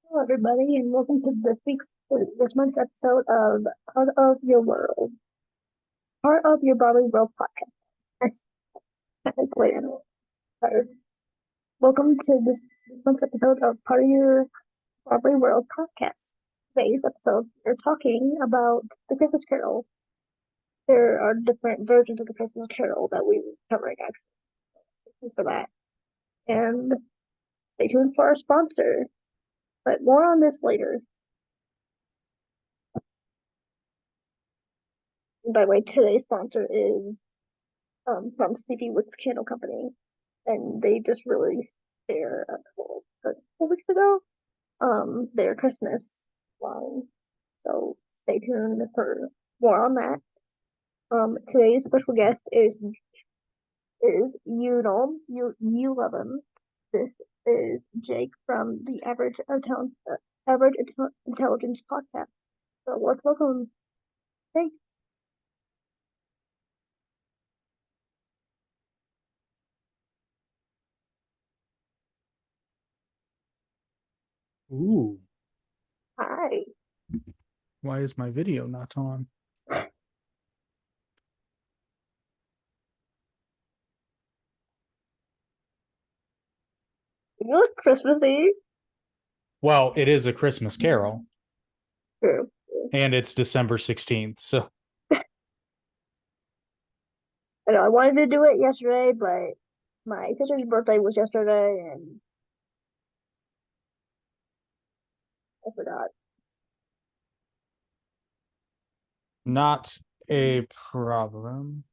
Hello, everybody, and welcome to this month's episode of Part of Your World, Part of Your Broadway World Podcast. That's technically tired. Welcome to this month's episode of Part of Your Broadway World Podcast. Today's episode, we're talking about the Christmas Carol. There are different versions of the Christmas Carol that we will be covering actually for that. And stay tuned for our sponsor. But more on this later. By the way, today's sponsor is from Stevie Wicks Candle Company, and they just released their a couple weeks ago their Christmas line. So stay tuned for more on that. Today's special guest is you know you love him. This is Jake from the Average Intelligence Podcast. So let's welcome Jake. Ooh, Hi. why is my video not on? You look Christmassy. Well, it is a Christmas Carol, True. and it's December 16th. So, I know I wanted to do it yesterday, but my sister's birthday was yesterday, and I forgot. not a problem.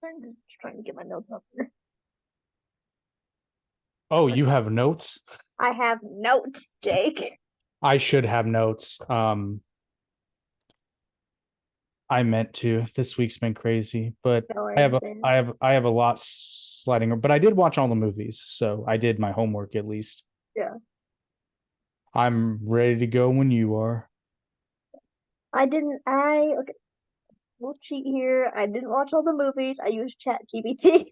I'm just trying to get my notes up. Oh, you have notes? I have notes, Jake. I should have notes. I meant to. This week's been crazy, but No, I I have a, understand. I have a lot sliding. But I did watch all the movies, so I did my homework at least. Yeah, I'm ready to go when you are. I didn't. Okay. We'll cheat here. I didn't watch all the movies. I used Chat GPT.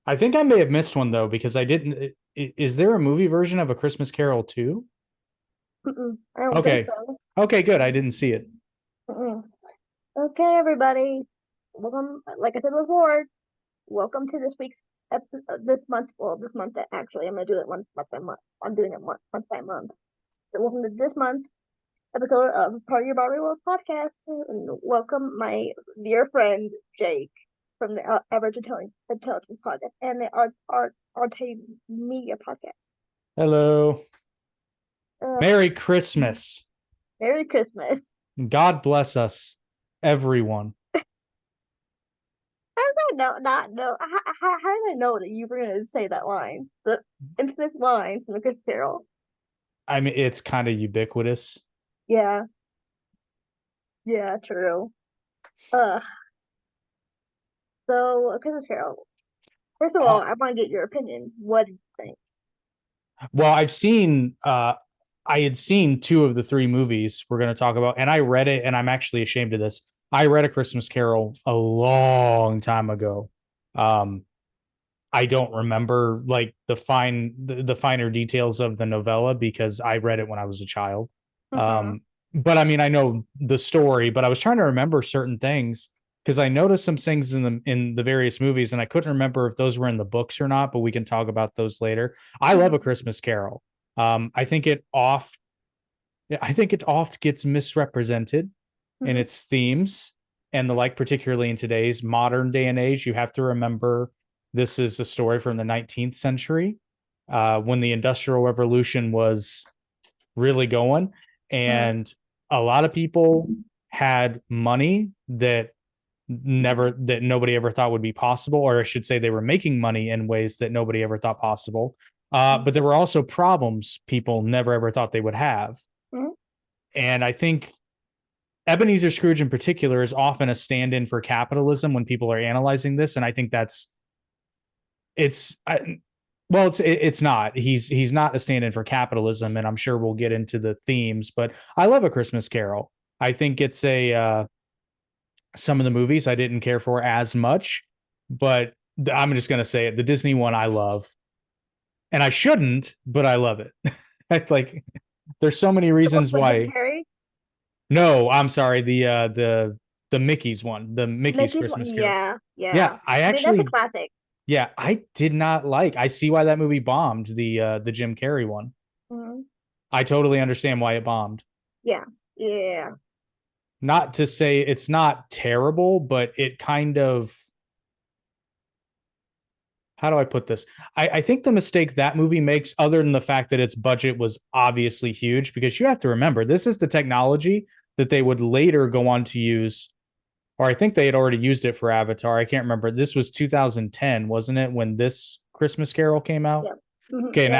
I think I may have missed one though because I didn't. Is there a movie version of A Christmas Carol too? I don't think Okay. so. Okay, good. I didn't see it. Mm-mm. Okay, everybody. Welcome. Like I said before, welcome to this week's this month. Well, this month actually, I'm gonna do it month by month. I'm doing it month by month. So welcome to this month episode of Part of Your Broadway World Podcast, and welcome my dear friend Jake from the Average Intelligence Podcast and the Arte Media Podcast. Hello. Uh, Merry Christmas. Merry Christmas. God bless us, everyone. How did I not know? How did I know that you were going to say that line? The infamous line from the Christmas Carol. I mean, it's kind of ubiquitous. Yeah. Yeah, true. So, a Christmas Carol. First of all, Uh, I want to get your opinion. What do you think? well, I had seen two of the three movies we're going to talk about, and I read it, and I'm actually ashamed of this. I read A Christmas Carol a long time ago. Um, I don't remember like the finer details of the novella because I read it when I was a child. Mm-hmm. But I mean, I know the story, but I was trying to remember certain things because I noticed some things in the various movies, and I couldn't remember if those were in the books or not. But we can talk about those later. I love A Christmas Carol. I think I think it oft gets misrepresented in Mm-hmm. its themes. and the like, particularly in today's modern day and age. You have to remember this is a story from the 19th century, when the Industrial Revolution was really going, and a lot of people had money that nobody ever thought would be possible, or I should say they were making money in ways that nobody ever thought possible. But there were also problems people never ever thought they would have. And I think Ebenezer Scrooge in particular is often a stand-in for capitalism when people are analyzing this. And I think it's not. He's not a stand-in for capitalism, and I'm sure we'll get into the themes, but I love A Christmas Carol. I think it's some of the movies I didn't care for as much, but I'm just going to say it. The Disney one I love, and I shouldn't, but I love it. Like, there's so many reasons why. No, I'm sorry. The Mickey's one, the Mickey's Christmas Carol. Yeah. I actually, that's a classic. Yeah, I did not like. I see why that movie bombed, the Jim Carrey one. I totally understand why it bombed. Yeah. Not to say it's not terrible, but it kind of, how do I put this? I think the mistake that movie makes, other than the fact that its budget was obviously huge, because you have to remember, this is the technology that they would later go on to use, or I think they had already used it for Avatar. I can't remember. This was 2010, wasn't it, when this Christmas Carol came out? Yeah. Okay, and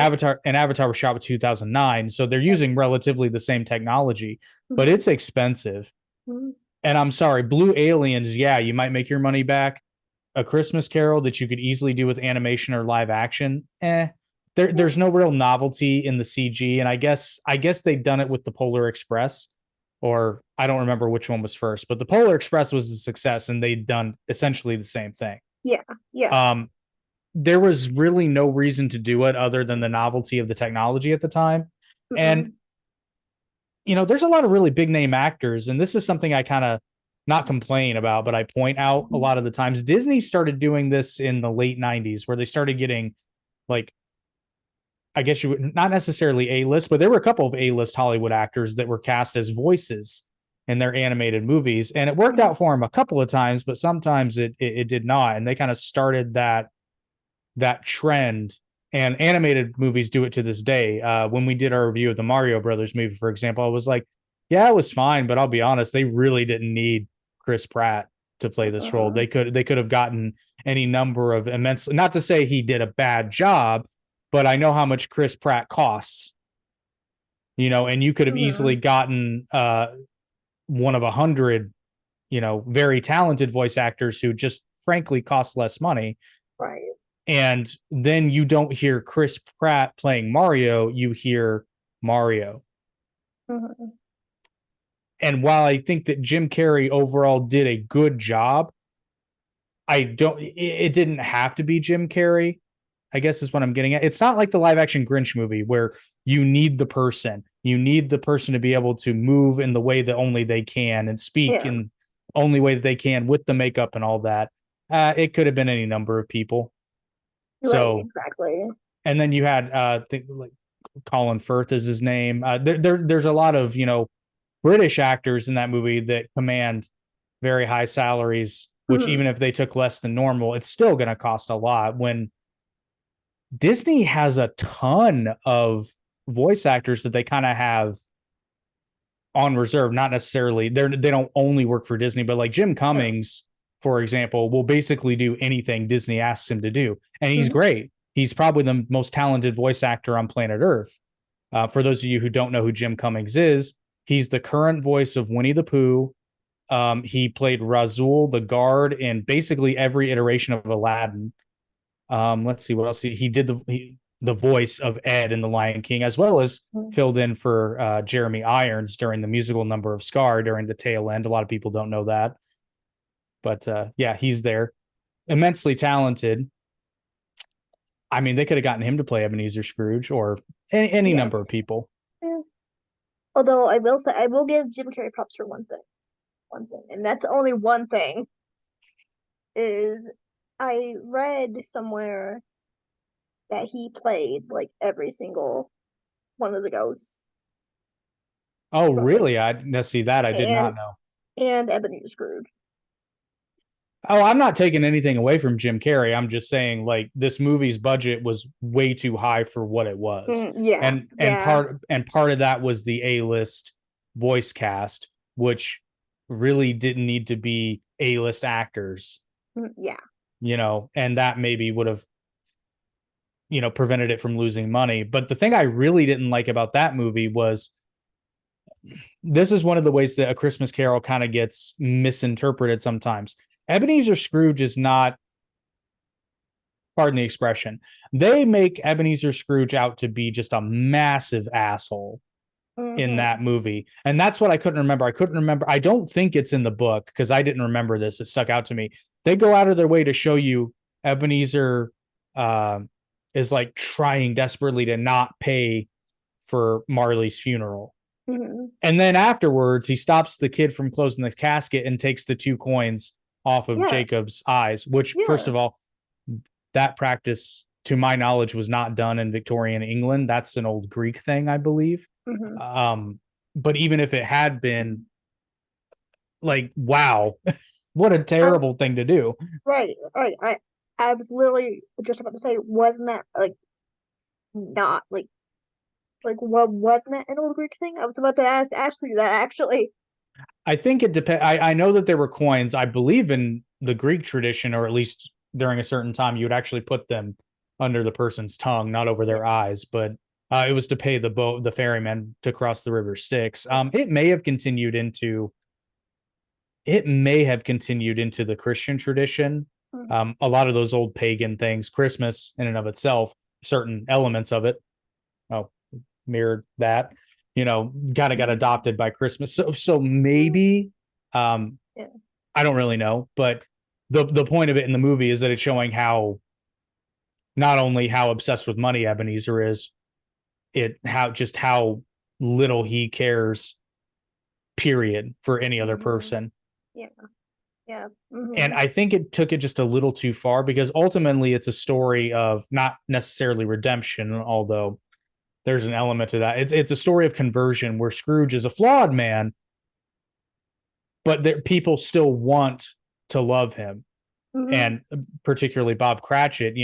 Avatar was shot with 2009, so they're using relatively the same technology, but it's expensive. And I'm sorry, Blue Aliens, yeah, you might make your money back. A Christmas Carol that you could easily do with animation or live action, there's no real novelty in the CG. And I guess they'd done it with the Polar Express, or I don't remember which one was first, but the Polar Express was a success, and they'd done essentially the same thing. Yeah. There was really no reason to do it other than the novelty of the technology at the time. And there's a lot of really big name actors, and this is something I kind of not complain about, but I point out a lot of the times. Disney started doing this in the late 90s, where they started getting, like, I guess you would not necessarily A-list, but there were a couple of A-list Hollywood actors that were cast as voices in their animated movies, and it worked out for them a couple of times, but sometimes it did not. And they kind of started that trend, and animated movies do it to this day. When we did our review of the Mario Brothers movie, for example, I was like, yeah, it was fine, but I'll be honest, they really didn't need Chris Pratt to play this role. They could have gotten any number of immense, not to say he did a bad job, but I know how much Chris Pratt costs, and you could have easily gotten one of 100, very talented voice actors who just frankly cost less money. Right. And then you don't hear Chris Pratt playing Mario, you hear Mario. And while I think that Jim Carrey overall did a good job, it didn't have to be Jim Carrey, I guess is what I'm getting at. It's not like the live action Grinch movie where you need the person. You need the person to be able to move in the way that only they can and speak in only way that they can with the makeup and all that. It could have been any number of people. Right, exactly. And then you had like Colin Firth is his name. There's a lot of, British actors in that movie that command very high salaries, which even if they took less than normal, it's still going to cost a lot. When Disney has a ton of voice actors that they kind of have on reserve, not necessarily, they don't only work for Disney, but like Jim Cummings, for example, will basically do anything Disney asks him to do. And he's great. He's probably the most talented voice actor on planet Earth. For those of you who don't know who Jim Cummings is, he's the current voice of Winnie the Pooh. He played Razul the guard in basically every iteration of Aladdin. Let's see what else he did. The voice of Ed in The Lion King, as well as filled in for Jeremy Irons during the musical number of Scar during the tail end. A lot of people don't know that. But yeah, he's there. Immensely talented. I mean, they could have gotten him to play Ebenezer Scrooge or any number of people. Yeah. Although I will say, I will give Jim Carrey props for one thing, and that's only one thing, is I read somewhere that he played like every single one of the ghosts. Oh, really? I see that. I did not know. And Ebenezer Scrooge. Oh, I'm not taking anything away from Jim Carrey. I'm just saying, like, this movie's budget was way too high for what it was, Yeah, and yeah, part of that was the A-list voice cast, which really didn't need to be A-list actors, yeah. and that maybe would have prevented it from losing money. But the thing I really didn't like about that movie was this is one of the ways that A Christmas Carol kind of gets misinterpreted sometimes. Ebenezer Scrooge is not, pardon the expression, they make Ebenezer Scrooge out to be just a massive asshole in Mm-hmm. that movie. And that's what I couldn't remember. I don't think it's in the book because I didn't remember this. It stuck out to me. They go out of their way to show you Ebenezer uh, is like trying desperately to not pay for Marley's funeral. Mm-hmm. And then afterwards, he stops the kid from closing the casket and takes the 2 coins off of Yeah, Jacob's eyes, which, first yeah. of all, that practice, to my knowledge, was not done in Victorian England. That's an old Greek thing, I believe. Mm-hmm. Um, but even if it had been, like, wow, what a I, terrible thing to do. right, right. I was literally just about to say, wasn't that like not like what wasn't it an old Greek thing? I was about to ask Ashley that actually. I think it depends. I know that there were coins. I believe in the Greek tradition, or at least during a certain time, you would actually put them under the person's tongue, not over Yeah. their eyes. But it was to pay the ferryman to cross the river Styx. It may have continued into the Christian tradition. Mm-hmm. A lot of those old pagan things, Christmas in and of itself, certain elements of it, oh, mirrored that, kind of got adopted by Christmas. So maybe, Yeah. I don't really know, but the point of it in the movie is that it's showing how, not only how obsessed with money Ebenezer is, how little he cares, period, for any other Mm-hmm. person. Yeah. Yeah. And Mm-hmm. I think it took it just a little too far, because ultimately it's a story of not necessarily redemption, although there's an element to that. It's a story of conversion where Scrooge is a flawed man, but people still want to love him. Mm-hmm. And particularly Bob Cratchit,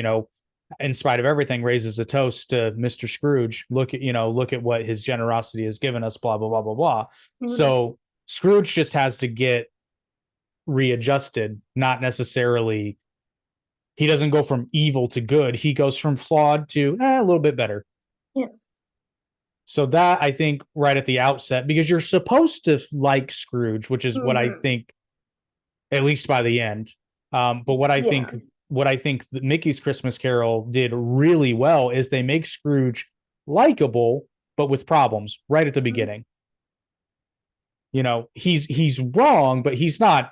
in spite of everything, raises a toast to Mr. Scrooge. Look at what his generosity has given us, blah, blah, blah, blah, blah. Mm-hmm. So Scrooge just has to get readjusted, not necessarily, he doesn't go from evil to good. He goes from flawed to a little bit better. Yeah. So that, I think, right at the outset, because you're supposed to like Scrooge, which is what I Mm-hmm. think, at least by the end. But what I Yeah. think, that Mickey's Christmas Carol did really well is they make Scrooge likable, but with problems right at the Mm-hmm. beginning. He's wrong, but he's not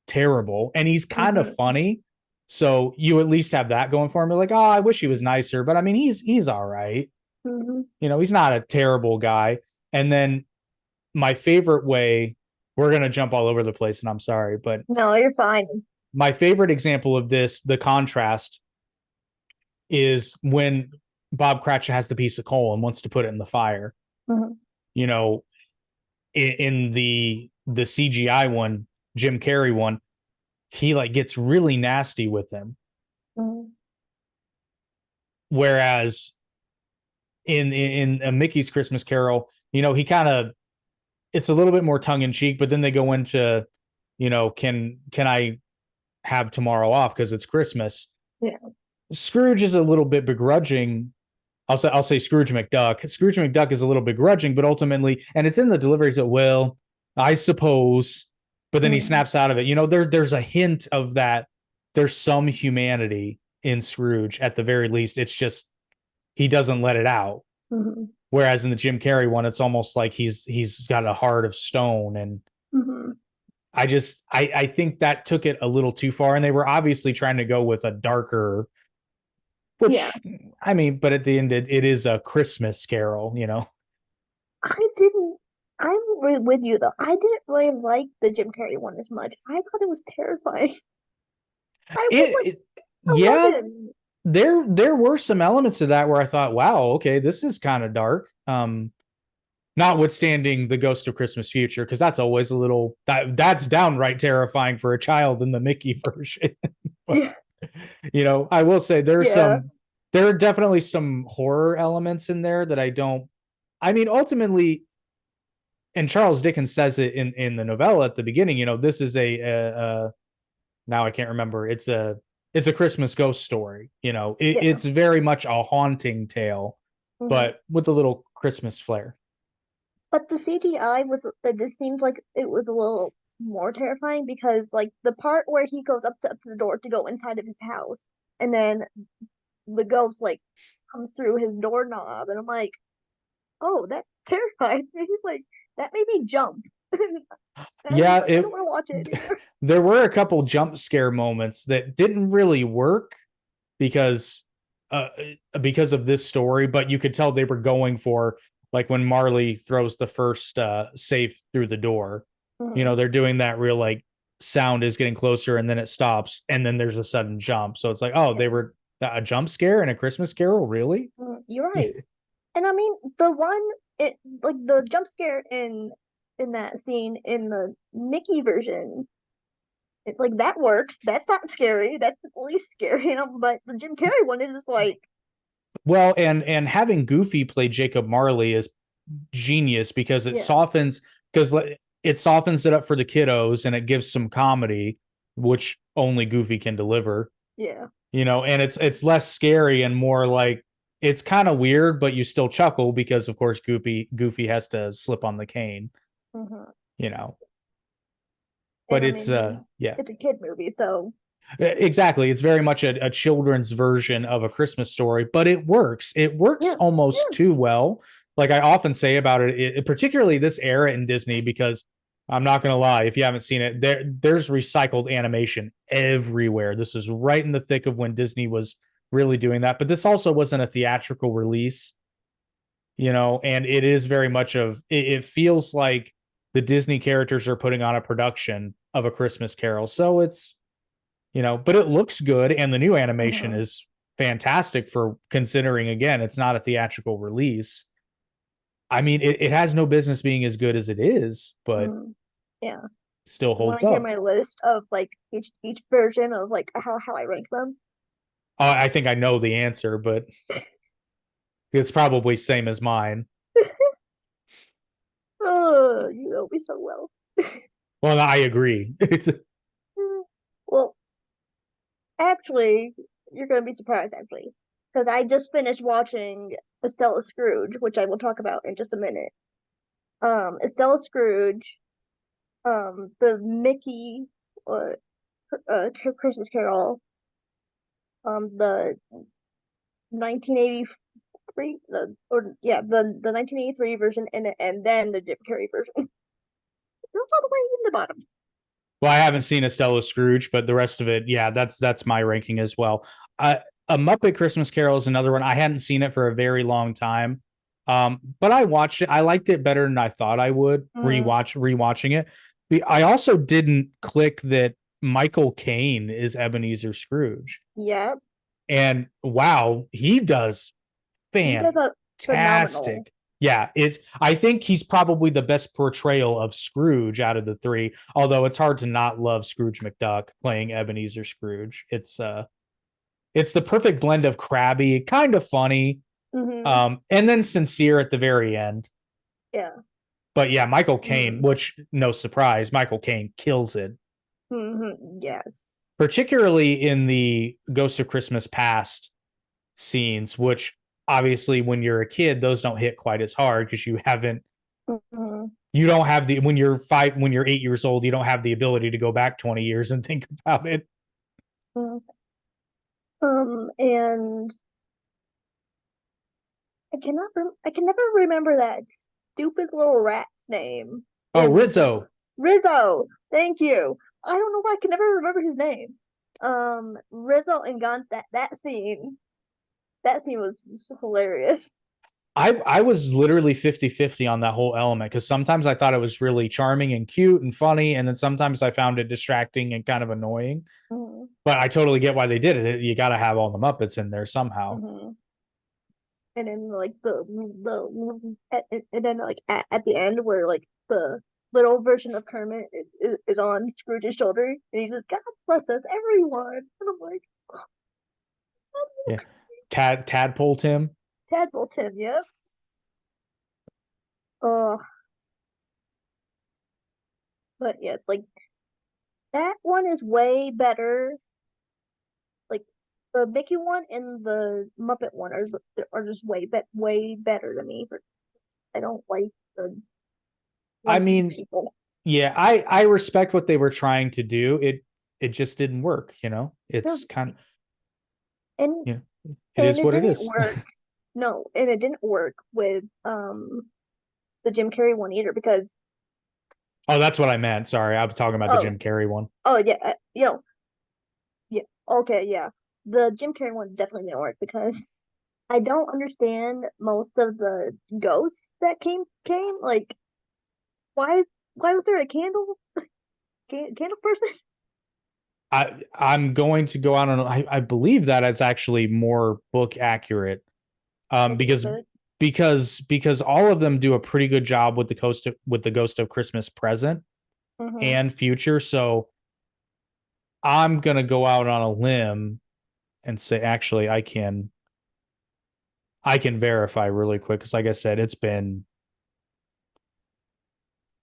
terrible, and he's kind of Mm-hmm. funny. So you at least have that going for him. You're like, oh, I wish he was nicer, but I mean, he's all right. Mm-hmm. He's not a terrible guy. And then my favorite way, we're gonna jump all over the place, and I'm sorry, but No, you're fine. my favorite example of this, the contrast, is when Bob Cratchit has the piece of coal and wants to put it in the fire. Mm-hmm. You know, in the CGI one, Jim Carrey one, he like gets really nasty with him. Mm-hmm. Whereas in a Mickey's Christmas Carol, he kind of, it's a little bit more tongue in cheek, but then they go into, can I have tomorrow off because it's Christmas? Yeah. Scrooge is a little bit begrudging. I'll say Scrooge McDuck. Scrooge McDuck is a little begrudging, but ultimately, and it's in the delivery. So, well, I suppose, but then he Mm-hmm. snaps out of it. There's a hint of that. There's some humanity in Scrooge at the very least. It's just he doesn't let it out. Mm-hmm. Whereas in the Jim Carrey one, it's almost like he's got a heart of stone. And Mm-hmm. I think that took it a little too far, and they were obviously trying to go with a darker, which, Yeah. I mean, but at the end, it is a Christmas Carol. I didn't. I'm really with you though. I didn't really like the Jim Carrey one as much. I thought it was terrifying. I was like It, yeah, 11. there were some elements of that where I thought, wow, okay, this is kind of dark. notwithstanding the Ghost of Christmas Future, because that's always a little that's downright terrifying for a child in the Mickey version. But, I will say there are definitely some horror elements in there that ultimately, and Charles Dickens says it in the novella at the beginning, this is now I can't remember. It's a Christmas ghost story. It's very much a haunting tale, but with a little Christmas flair. But the CGI it just seems like it was a little more terrifying because like the part where he goes up to the door to go inside of his house and then the ghost like comes through his doorknob and I'm like, oh, that terrified me. Like that made me jump. Yeah, I don't want to watch it anymore. There were a couple jump scare moments that didn't really work because of this story, but you could tell they were going for, like, when Marley throws the first safe through the door. They're doing that real, like, sound is getting closer and then it stops and then there's a sudden jump. So it's like, oh, they were a jump scare in a Christmas Carol, really? You're right. And I mean, the jump scare in that scene in the Mickey version, like that works. That's not scary. That's at least scary, but the Jim Carrey one is just like, well, and having Goofy play Jacob Marley is genius because it softens it up for the kiddos and it gives some comedy, which only Goofy can deliver. Yeah. And it's less scary and more like, it's kind of weird, but you still chuckle because, of course, Goofy has to slip on the cane. But it's a kid movie, so exactly, it's very much a children's version of a Christmas story, but it works almost too well. Like I often say about it, particularly this era in Disney, because I'm not going to lie, if you haven't seen it, there's recycled animation everywhere. This is right in the thick of when Disney was really doing that, but this also wasn't a theatrical release, and it is very much it feels like the Disney characters are putting on a production of A Christmas Carol. So it's, but it looks good. And the new animation is fantastic for considering, again, it's not a theatrical release. I mean, it has no business being as good as it is, but still holds up. Hear my list of like each version of like how I rank them? I think I know the answer, but it's probably same as mine. Oh, you know me so well. Well, I agree. Well, actually, you're going to be surprised, actually, because I just finished watching Estella Scrooge, which I will talk about in just a minute. Estella Scrooge, the Mickey Christmas Carol, the 1983, the 1983 version, and then the Jim Carrey version. All the way in the bottom. Well, I haven't seen Estella Scrooge, but the rest of it, that's my ranking as well. A Muppet Christmas Carol is another one. I hadn't seen it for a very long time, but I watched it. I liked it better than I thought I would. Rewatching it. I also didn't click that Michael Caine is Ebenezer Scrooge. Yep. And wow, he does fantastic. Yeah, I think he's probably the best portrayal of Scrooge out of the three, although it's hard to not love Scrooge McDuck playing Ebenezer Scrooge. It's the perfect blend of crabby, kind of funny, and then sincere at the very end. Yeah. But yeah, Michael Caine, which, no surprise, Michael Caine kills it. Yes. Particularly in the Ghost of Christmas Past scenes, which obviously when you're a kid, those don't hit quite as hard because you don't have when you're 8 years old, you don't have the ability to go back 20 years and think about it. And I can never remember that stupid little rat's name. Oh, Rizzo. Rizzo. Thank you. I don't know why I can never remember his name. Rizzo and Gun, that scene was hilarious. I was literally 50-50 on that whole element because sometimes I thought it was really charming and cute and funny, and then sometimes I found it distracting and kind of annoying. But I totally get why they did it. You got to have all the Muppets in there somehow. and then like and then like at the end where like the little version of Kermit is on Scrooge's shoulder, and he's just God bless us everyone, and I'm like, Yeah. Tadpole Tim. Tadpole Tim, yep. Oh, but yeah, it's like that one is way better. Like the Mickey one and the Muppet one are just way better to me. I don't like the I ones with mean, people. yeah, I respect what they were trying to do. It just didn't work, you know. No, It's kind of, and you know, it and is it what it didn't is. work. No, and it didn't work with the Jim Carrey one either because Oh, that's what I meant. Sorry, I was talking about the oh Jim Carrey one. oh yeah, yeah, okay, yeah, the Jim Carrey one definitely didn't work because I don't understand most of the ghosts that came like why why was there a candle person? I'm going to go out on. I believe that it's actually more book accurate, Okay, because good. because all of them do a pretty good job with the Ghost of Christmas Present Mm-hmm. and Future. So I'm gonna go out on a limb and say actually I can verify really quick because like I said, it's been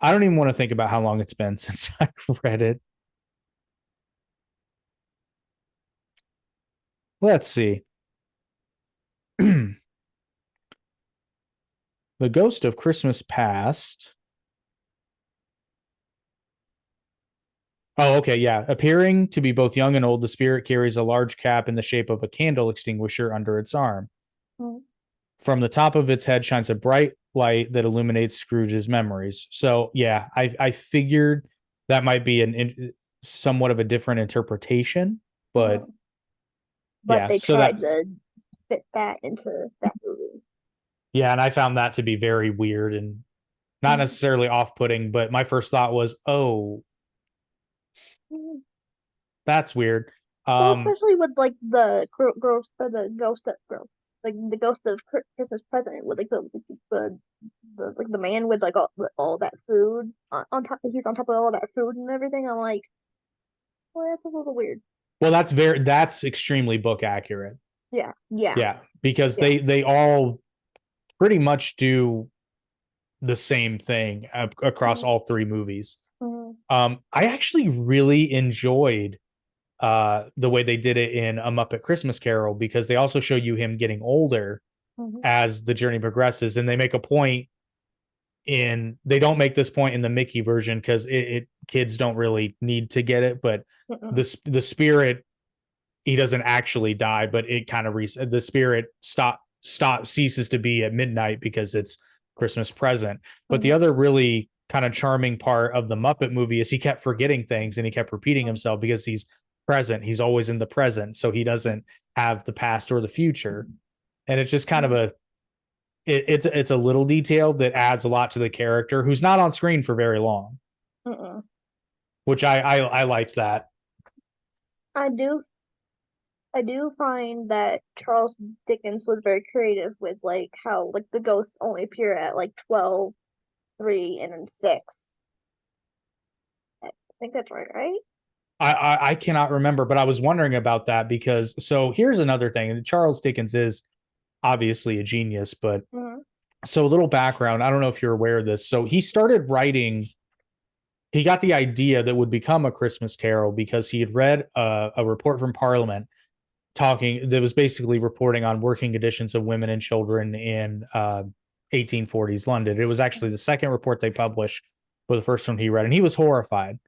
I don't even want to think about how long it's been since I read it. Let's see. The Ghost of Christmas Past. Oh, okay, yeah. Appearing to be both young and old, the spirit carries a large cap in the shape of a candle extinguisher under its arm. Mm-hmm. From the top of its head shines a bright light that illuminates Scrooge's memories. So, yeah, I figured that might be somewhat of a different interpretation, but Mm-hmm. But yeah. they So that tried to fit that into that movie. yeah, and I found that to be very weird and not Mm-hmm. necessarily off-putting, but my first thought was, "Oh, that's weird." Well, Um, especially with like ghost or the ghost of girl, like the ghost of Christmas present with like the like the man with like all that food on top. He's on top of all that food and everything. I'm like, well, that's a little weird. well, that's extremely book accurate. Yeah, yeah, Yeah, because yeah. they all pretty much do the same thing across Mm-hmm. all three movies. Mm-hmm. I actually really enjoyed the way they did it in A Muppet Christmas Carol because they also show you him getting older Mm-hmm. as the journey progresses, and they make a point in they don't make this point in the Mickey version because it kids don't really need to get it, but Mm-mm. the spirit he doesn't actually die, but it kind of the spirit ceases to be at midnight because it's Christmas present. But the Mm-hmm. other really kind of charming part of the Muppet movie is he kept forgetting things and he kept repeating himself because he's present. He's always in the present, so he doesn't have the past or the future. And it's just kind of it's a little detail that adds a lot to the character who's not on screen for very long, Mm-mm. which I liked that. I do I do find that Charles Dickens was very creative with like how like the ghosts only appear at like 12, 3, and then 6. I think that's right? I cannot remember, but I was wondering about that because so here's another thing. Charles Dickens is obviously a genius, but Mm-hmm. so a little background. I don't know if you're aware of this. So he started writing. He got the idea that would become A Christmas Carol because he had read a report from Parliament talking that was basically reporting on working conditions of women and children in 1840s London. It was actually the second report they published, but the first one he read, and he was horrified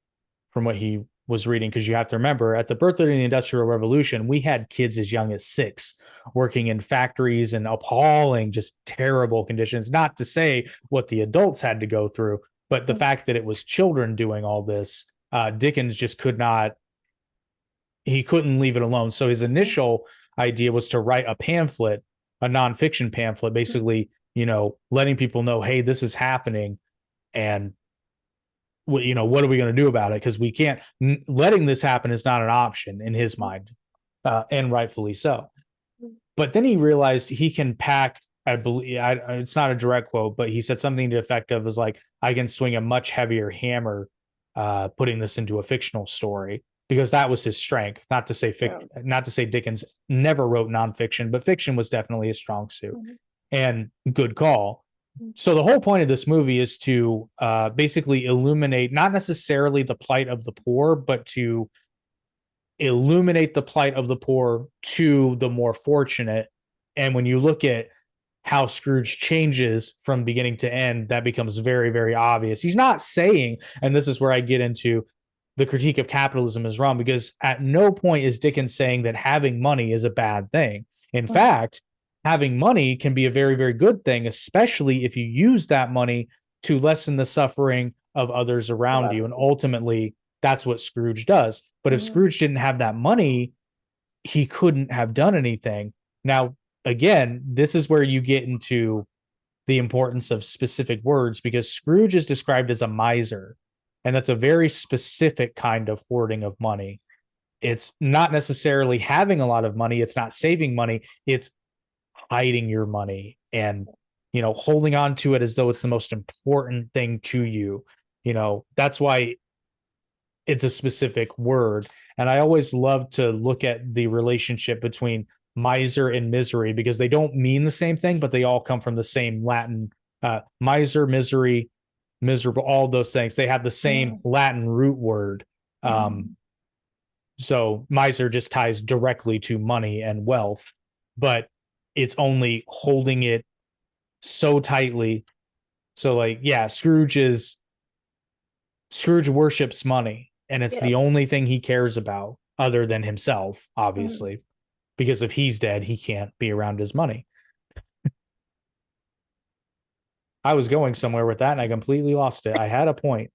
from what he was reading because you have to remember at the birth of the Industrial Revolution, we had kids as young as 6 working in factories and appalling, just terrible conditions. Not to say what the adults had to go through, but the fact that it was children doing all this, Dickens just could not. He couldn't leave it alone. So his initial idea was to write a pamphlet, a nonfiction pamphlet, basically, letting people know, hey, this is happening, and what are we going to do about it? Because we can't letting this happen is not an option in his mind, and rightfully so. But then he realized he can pack I believe it's not a direct quote, but he said something to the effect of was like, I can swing a much heavier hammer putting this into a fictional story, because that was his strength. Not to say not to say Dickens never wrote nonfiction, but fiction was definitely his strong suit. Mm-hmm. And good call. So the whole point of this movie is to basically illuminate not necessarily the plight of the poor, but to illuminate the plight of the poor to the more fortunate. And when you look at how Scrooge changes from beginning to end, that becomes very, very obvious. He's not saying, and this is where I get into the critique of capitalism is wrong, because at no point is Dickens saying that having money is a bad thing. In fact, having money can be a very, very good thing, especially if you use that money to lessen the suffering of others around you. And ultimately, that's what Scrooge does. But if Scrooge didn't have that money, he couldn't have done anything. Now, again, this is where you get into the importance of specific words, because Scrooge is described as a miser, and that's a very specific kind of hoarding of money. It's not necessarily having a lot of money, it's not saving money, it's hiding your money and, you know, holding on to it as though it's the most important thing to you. You know, that's why it's a specific word. And I always love to look at the relationship between miser and misery, because they don't mean the same thing, but they all come from the same Latin. Miser, misery, miserable, all those things. They have the same Latin root word. So miser just ties directly to money and wealth, but it's only holding it so tightly. So like, yeah, Scrooge worships money, and it's the only thing he cares about other than himself, obviously, because if he's dead, he can't be around his money. I was going somewhere with that and I completely lost it. I had a point.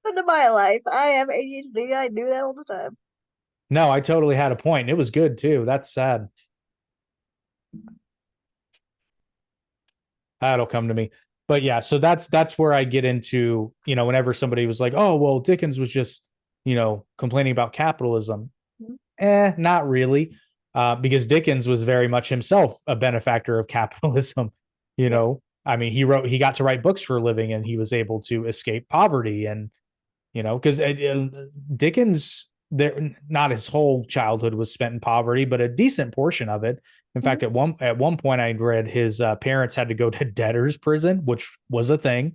Into my life, I have ADHD. I do that all the time. No, I totally had a point. It was good too. That's sad. That'll come to me. But yeah, so that's where I get into, you know, whenever somebody was like, oh, well, Dickens was just, you know, complaining about capitalism. Not really. Because Dickens was very much himself a benefactor of capitalism. You know, I mean, he got to write books for a living, and he was able to escape poverty. And, you know, because Dickens, not his whole childhood was spent in poverty, but a decent portion of it. In fact, at one point I read his parents had to go to debtor's prison, which was a thing.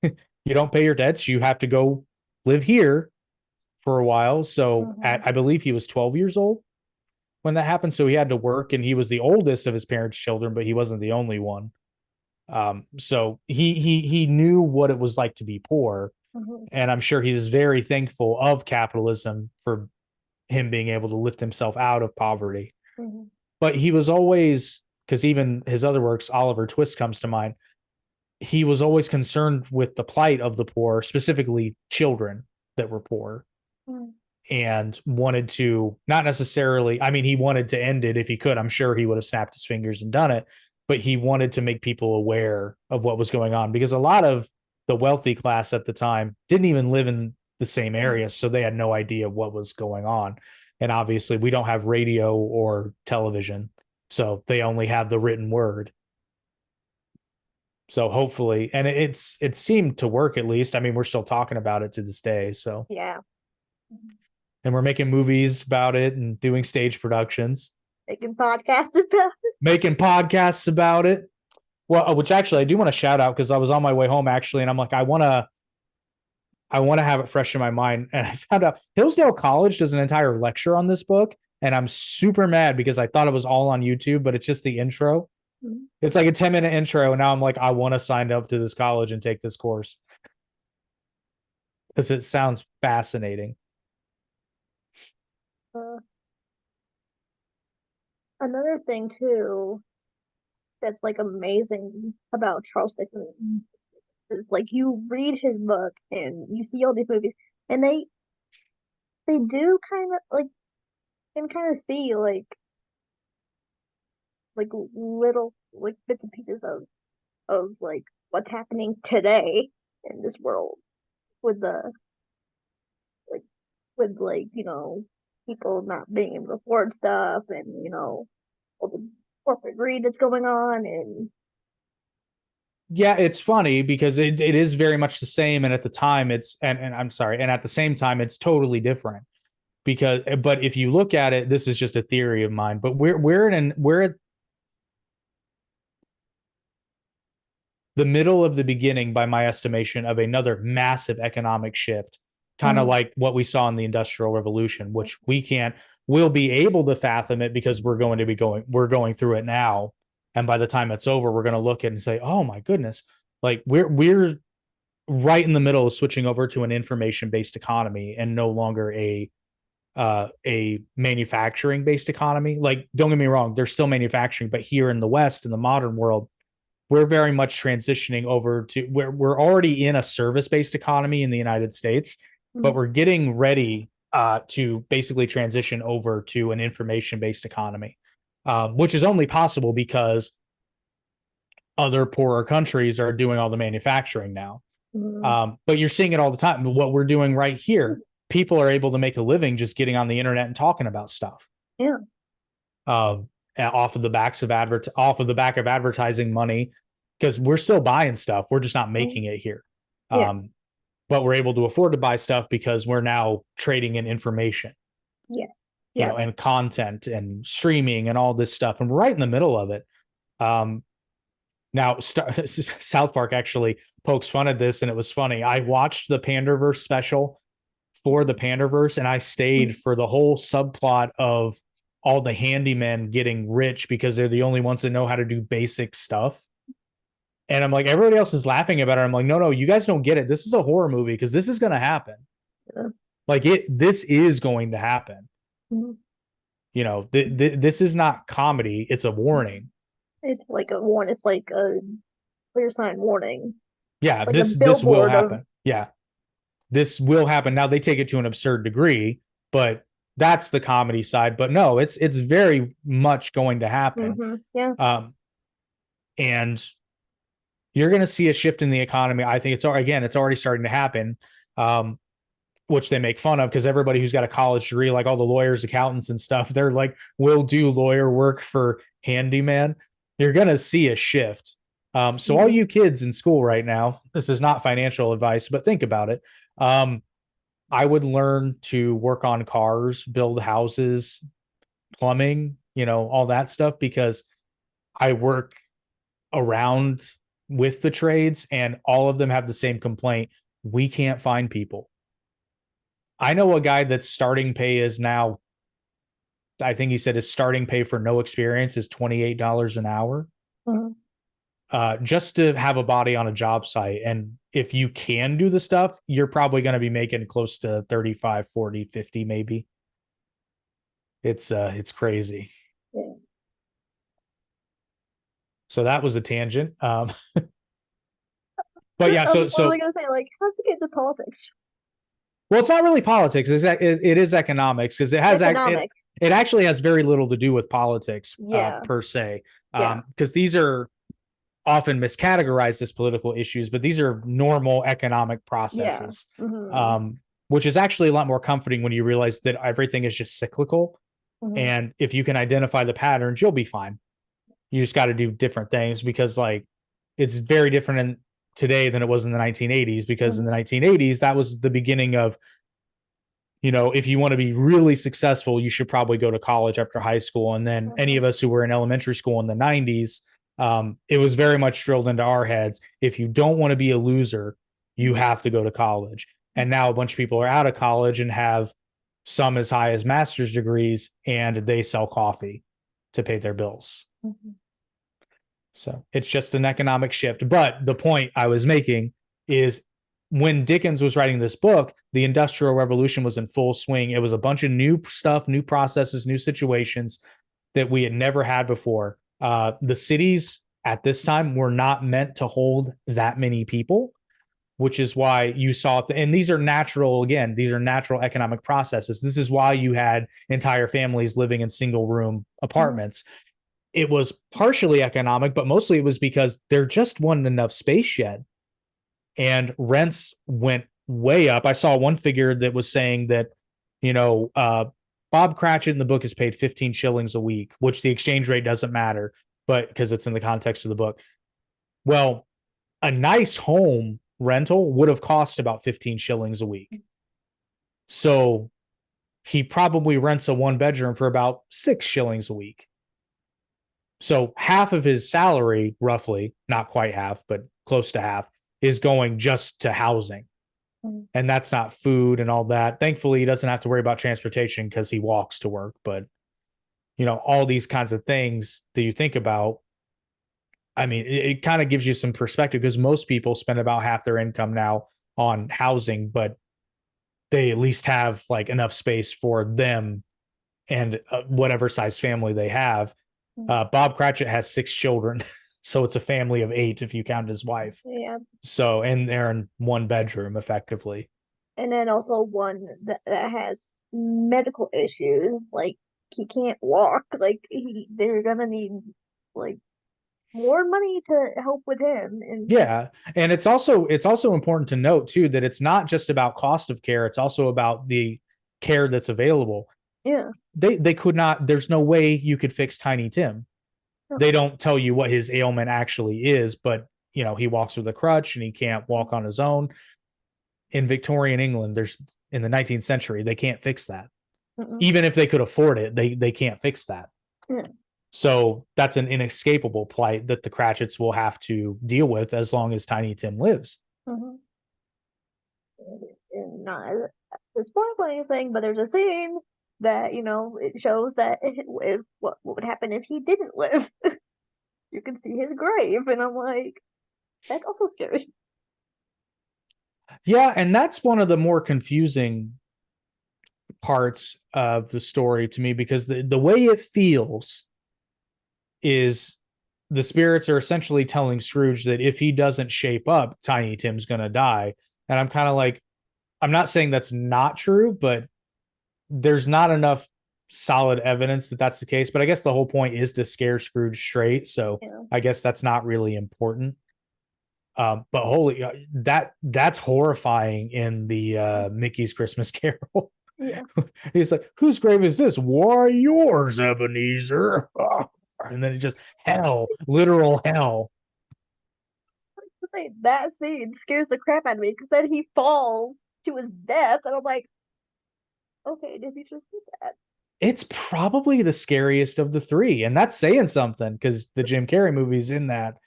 You don't pay your debts, you have to go live here for a while. So I believe he was 12 years old when that happened. So he had to work, and he was the oldest of his parents' children, but he wasn't the only one. So he knew what it was like to be poor. And I'm sure he is very thankful of capitalism for him being able to lift himself out of poverty. But he was always, because even his other works, Oliver Twist comes to mind, he was always concerned with the plight of the poor, specifically children that were poor, and wanted to not necessarily, I mean, he wanted to end it if he could. I'm sure he would have snapped his fingers and done it, but he wanted to make people aware of what was going on, because a lot of the wealthy class at the time didn't even live in the same area, so they had no idea what was going on. And obviously we don't have radio or television, so they only have the written word. So hopefully, and it seemed to work, at least. I mean, we're still talking about it to this day. So yeah, and we're making movies about it and doing stage productions, making podcasts about it. Making podcasts about it. Well, which actually I do want to shout out, because I was on my way home actually, and I'm like, I want to have it fresh in my mind. And I found out Hillsdale College does an entire lecture on this book, and I'm super mad because I thought it was all on YouTube, but it's just the intro. It's like a 10-minute intro, and now I'm like, I want to sign up to this college and take this course because it sounds fascinating. Another thing too that's like amazing about Charles Dickens is like you read his book and you see all these movies, and they do kind of like can kind of see like little like bits and pieces of like what's happening today in this world with the like with like, you know, people not being able to afford stuff, and you know, all the corporate greed that's going on, and Yeah, it's funny because it is very much the same, and at the time it's and I'm sorry, and at the same time it's totally different. Because but if you look at it, this is just a theory of mine, but we're at the middle of the beginning, by my estimation, of another massive economic shift, kind of like what we saw in the Industrial Revolution, which we'll be able to fathom it because we're going through it now. And by the time it's over, we're going to look at it and say, oh my goodness, like we're right in the middle of switching over to an information-based economy and no longer a manufacturing-based economy. Like, don't get me wrong, there's still manufacturing, but here in the West, in the modern world, we're very much transitioning over to where we're already in a service-based economy in the United States, but we're getting ready to basically transition over to an information-based economy, which is only possible because other poorer countries are doing all the manufacturing now. But you're seeing it all the time. What we're doing right here, people are able to make a living just getting on the internet and talking about stuff. Yeah. Off of the back of advertising money, because we're still buying stuff. We're just not making it here. Yeah. But we're able to afford to buy stuff because we're now trading in information. Yeah. You know, and content and streaming and all this stuff. And we're right in the middle of it. Now, South Park actually pokes fun at this, and it was funny. I watched the Panderverse special for the Panderverse, and I stayed for the whole subplot of all the handymen getting rich because they're the only ones that know how to do basic stuff. And I'm like, everybody else is laughing about it. I'm like, no, you guys don't get it. This is a horror movie because this is going to happen. Yeah. Like this is going to happen. You know, this is not comedy. It's a warning. It's like a warning. It's like a clear sign warning. Yeah, like this will happen. Yeah, this will happen. Now they take it to an absurd degree, but that's the comedy side. But no, it's very much going to happen. Yeah. And you're going to see a shift in the economy. I think it's already starting to happen, which they make fun of because everybody who's got a college degree, like all the lawyers, accountants and stuff, they're like, we'll do lawyer work for handyman. You're going to see a shift. So all you kids in school right now, this is not financial advice, but think about it. I would learn to work on cars, build houses, plumbing, all that stuff, because I work around with the trades and all of them have the same complaint. We can't find people. I know a guy that's starting pay is now, I think he said his starting pay for no experience is $28 an hour. Just to have a body on a job site. And if you can do the stuff, you're probably going to be making close to 35, 40, 50, maybe. It's crazy. Yeah. So that was a tangent. But yeah, so what was I going to say? Like, how to get to politics? Well, it's not really politics. It is economics because it has it actually has very little to do with politics per se. Because these are often miscategorized as political issues, but these are normal economic processes, which is actually a lot more comforting when you realize that everything is just cyclical. And if you can identify the patterns, you'll be fine. You just got to do different things because like it's very different today than it was in the 1980s, because in the 1980s, that was the beginning of, if you want to be really successful, you should probably go to college after high school. And then any of us who were in elementary school in the 90s, it was very much drilled into our heads. If you don't want to be a loser, you have to go to college. And now a bunch of people are out of college and have some as high as master's degrees, and they sell coffee to pay their bills. So it's just an economic shift. But the point I was making is when Dickens was writing this book, the Industrial Revolution was in full swing. It was a bunch of new stuff, new processes, new situations that we had never had before. The cities at this time were not meant to hold that many people, which is why you saw, and these are natural economic processes. This is why you had entire families living in single room apartments. It was partially economic, but mostly it was because there just wasn't enough space yet. And rents went way up. I saw one figure that was saying that, Bob Cratchit in the book is paid 15 shillings a week, which the exchange rate doesn't matter, but because it's in the context of the book. Well, a nice home rental would have cost about 15 shillings a week. So he probably rents a 1-bedroom for about 6 shillings a week. So half of his salary, roughly, not quite half, but close to half, is going just to housing. And that's not food and all that. Thankfully, he doesn't have to worry about transportation because he walks to work. But, all these kinds of things that you think about, I mean, it kind of gives you some perspective because most people spend about half their income now on housing, but they at least have like enough space for them and whatever size family they have. Bob Cratchit has 6 children. So it's a family of 8 if you count his wife. Yeah. So, and they're in 1 bedroom effectively. And then also one that has medical issues, like he can't walk. Like they're gonna need like more money to help with him. And yeah, and it's also important to note too that it's not just about cost of care; it's also about the care that's available. Yeah, they could not. There's no way you could fix Tiny Tim. They don't tell you what his ailment actually is, but he walks with a crutch and he can't walk on his own. In Victorian England, in the 19th century, they can't fix that. Even if they could afford it, they can't fix that. So that's an inescapable plight that the Cratchits will have to deal with as long as Tiny Tim lives. And not to spoil anything, but there's a scene that it shows that what would happen if he didn't live. You can see his grave, and I'm like, that's also scary. Yeah, and that's one of the more confusing parts of the story to me because the way it feels is the spirits are essentially telling Scrooge that if he doesn't shape up, Tiny Tim's going to die. And I'm kind of like, I'm not saying that's not true, but there's not enough solid evidence that that's the case. But I guess the whole point is to scare Scrooge straight. So I guess that's not really important. But holy, that's horrifying in the Mickey's Christmas Carol. Yeah. He's like, whose grave is this? Why, yours, Ebenezer. And then it just literal hell. To say that scene scares the crap out of me because then he falls to his death, and I'm like, okay, did he just do that? It's probably the scariest of the 3, and that's saying something because the Jim Carrey movie's in that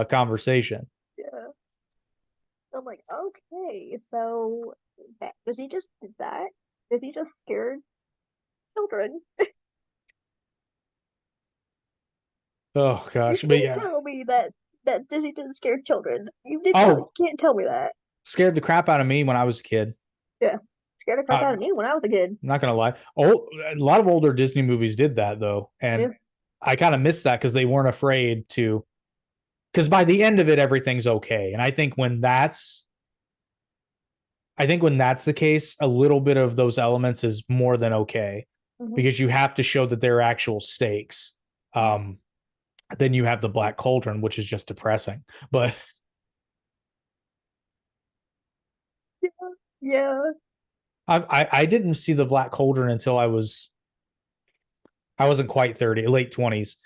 conversation. Yeah. I'm like, okay, so does he just do that? Does he just scare children? Oh gosh, you but can't tell me that Disney didn't scare children. You can't tell me that. Scared the crap out of me when I was a kid. Yeah, scared the crap out of me when I was a kid. I'm not gonna lie. Oh, a lot of older Disney movies did that though, and I kind of missed that because they weren't afraid to. Because by the end of it, everything's okay, and I think when that's the case, a little bit of those elements is more than okay because you have to show that there are actual stakes. Then you have the Black Cauldron, which is just depressing. But yeah, I didn't see the Black Cauldron until I wasn't quite 30, late 20s,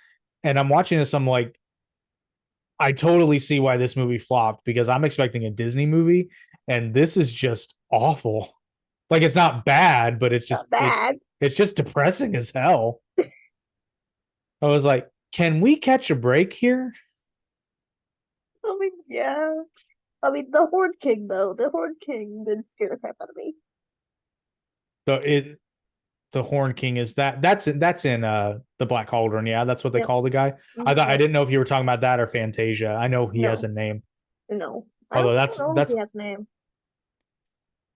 and I'm watching this. I'm like, I totally see why this movie flopped because I'm expecting a Disney movie, and this is just awful. Like it's not bad, but it's just bad. It's just depressing as hell. I was like, can we catch a break here? I mean, yeah. I mean, the Horn King, though. The Horn King did scare the crap out of me. The Horn King is that's in the Black Cauldron. Yeah, that's what they call the guy. I didn't know if you were talking about that or Fantasia. I know he has a name. No. Although I don't know if he has a name.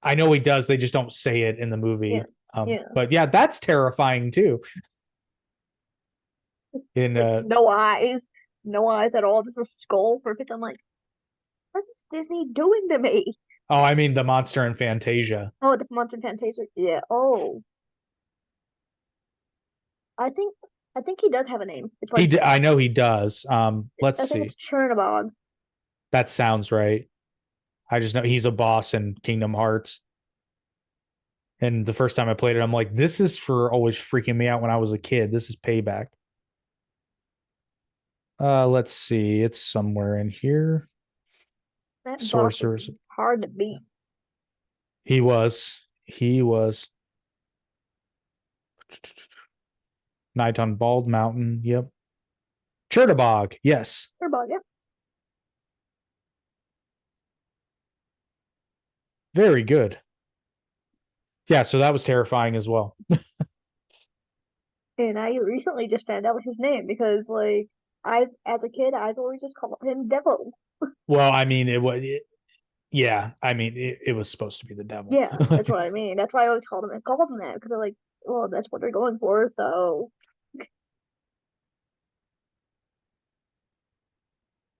I know he does. They just don't say it in the movie. But yeah, that's terrifying too. In no eyes at all, just a skull perfect. I'm like, what is Disney doing to me? Oh, I mean the monster in Fantasia. Oh, the monster in Fantasia. Yeah. Oh, I think he does have a name. It's like I know he does. Let's see. It's Chernabog. That sounds right. I just know he's a boss in Kingdom Hearts. And the first time I played it, I'm like, this is for always freaking me out when I was a kid. This is payback. Let's see. It's somewhere in here. That boss Sorcerers. is hard to beat. He was. Night on Bald Mountain. Yep. Chertabog. Yes. Yeah. Very good. Yeah, so that was terrifying as well. And I recently just found out his name because, like, as a kid, I've always just called him Devil. Well, I mean, it was. Yeah, I mean, it was supposed to be the devil. Yeah, that's what I mean. That's why I always called him that because I'm like, well, that's what they're going for. So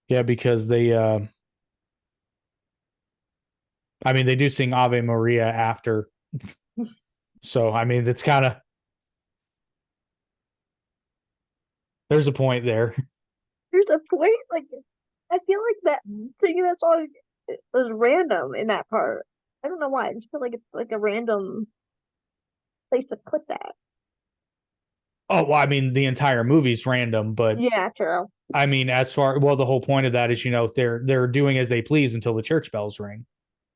Yeah, because they. I mean, they do sing Ave Maria after. So I mean, it's kind of. There's a point there. there's a point. Like, I feel like that singing that song was random in that part. I don't know why. I just feel like it's like a random place to put that. Oh, well, I mean, the entire movie's random, but Yeah, true. I mean, the whole point of that is, they're doing as they please until the church bells ring.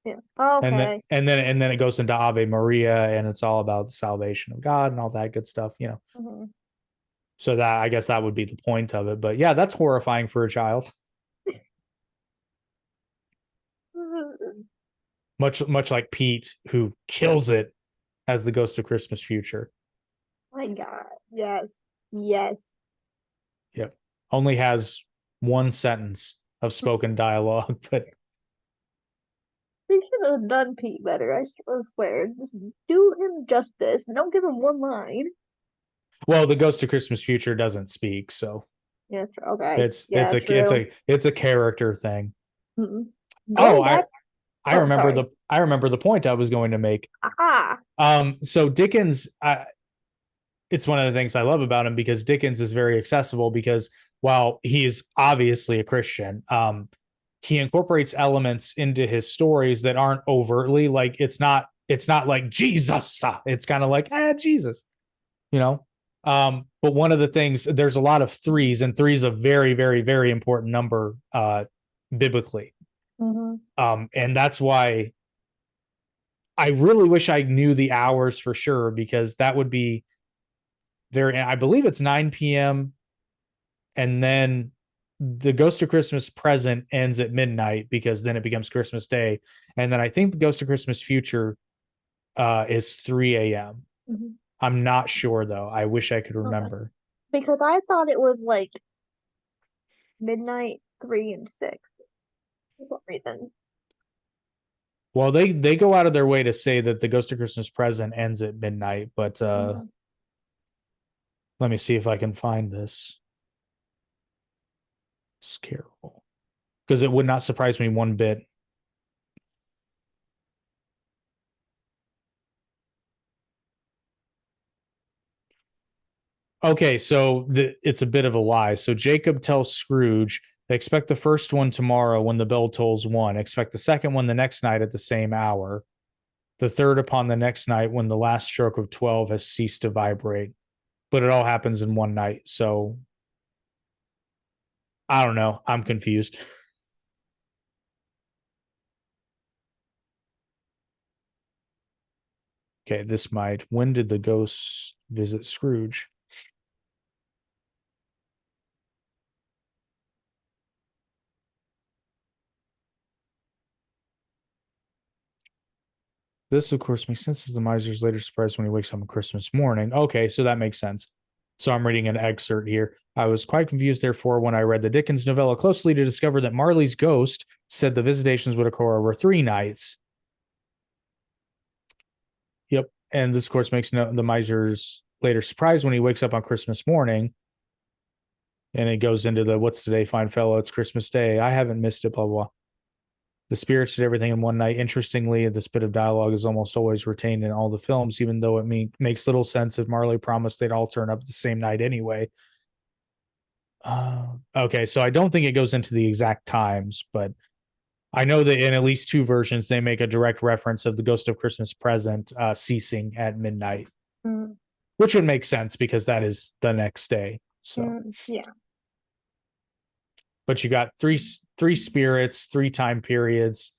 Yeah. Okay. And then it goes into Ave Maria, and it's all about the salvation of God and all that good stuff. Mhm. So that, I guess, that would be the point of it. But yeah, that's horrifying for a child. Much like Pete, who kills it as the Ghost of Christmas Future. My God. Yes. Yes. Yep. Only has one sentence of spoken dialogue, but They should have done Pete better. I swear. Just do him justice. Don't give him one line. well, the Ghost of Christmas Future doesn't speak, so Yeah, true. Okay. it's Yeah, it's a true. it's a character thing. Mhm. Oh, Going back. I remember Sorry. I remember the point I was going to make. Aha. So Dickens, it's one of the things I love about him, because Dickens is very accessible, because while he is obviously a Christian, he incorporates elements into his stories that aren't overtly like, it's not like Jesus. It's kind of like, Jesus, you know. But one of the things, there's a lot of threes, and threes a very, very, very important number biblically. Mm-hmm. And that's why I really wish I knew the hours for sure, because that would be very, I believe it's 9 p.m. and then the Ghost of Christmas Present ends at midnight, because then it becomes Christmas Day. And then I think the Ghost of Christmas Future is 3 a.m. Mm-hmm. I'm not sure though. I wish I could remember. Because I thought it was like midnight, 3 and 6. For what reason? Well, they go out of their way to say that the Ghost of Christmas Present ends at midnight, but let me see if I can find this. Carol, because it would not surprise me one bit. Okay, so it's a bit of a lie. So Jacob tells Scrooge, expect the first one tomorrow when the bell tolls 1. Expect the second one the next night at the same hour. The third upon the next night when the last stroke of 12 has ceased to vibrate. But it all happens in one night. So I don't know. I'm confused. Okay, this might. When did the ghosts visit Scrooge? This, of course, makes sense as the miser is later surprised when he wakes up on Christmas morning. Okay, so that makes sense. So I'm reading an excerpt here. I was quite confused, therefore, when I read the Dickens novella closely to discover that Marley's ghost said the visitations would occur over 3 nights. Yep. And this, of course, makes the miser's later surprised when he wakes up on Christmas morning. And it goes into the, what's today, fine fellow? It's Christmas Day. I haven't missed it, blah, blah. The spirits did everything in one night. Interestingly, this bit of dialogue is almost always retained in all the films, even though it makes little sense if Marley promised they'd all turn up the same night anyway. Okay, so I don't think it goes into the exact times, but I know that in at least 2 versions, they make a direct reference of the Ghost of Christmas Present ceasing at midnight, which would make sense because that is the next day. So, yeah. but you got three spirits, 3 time periods.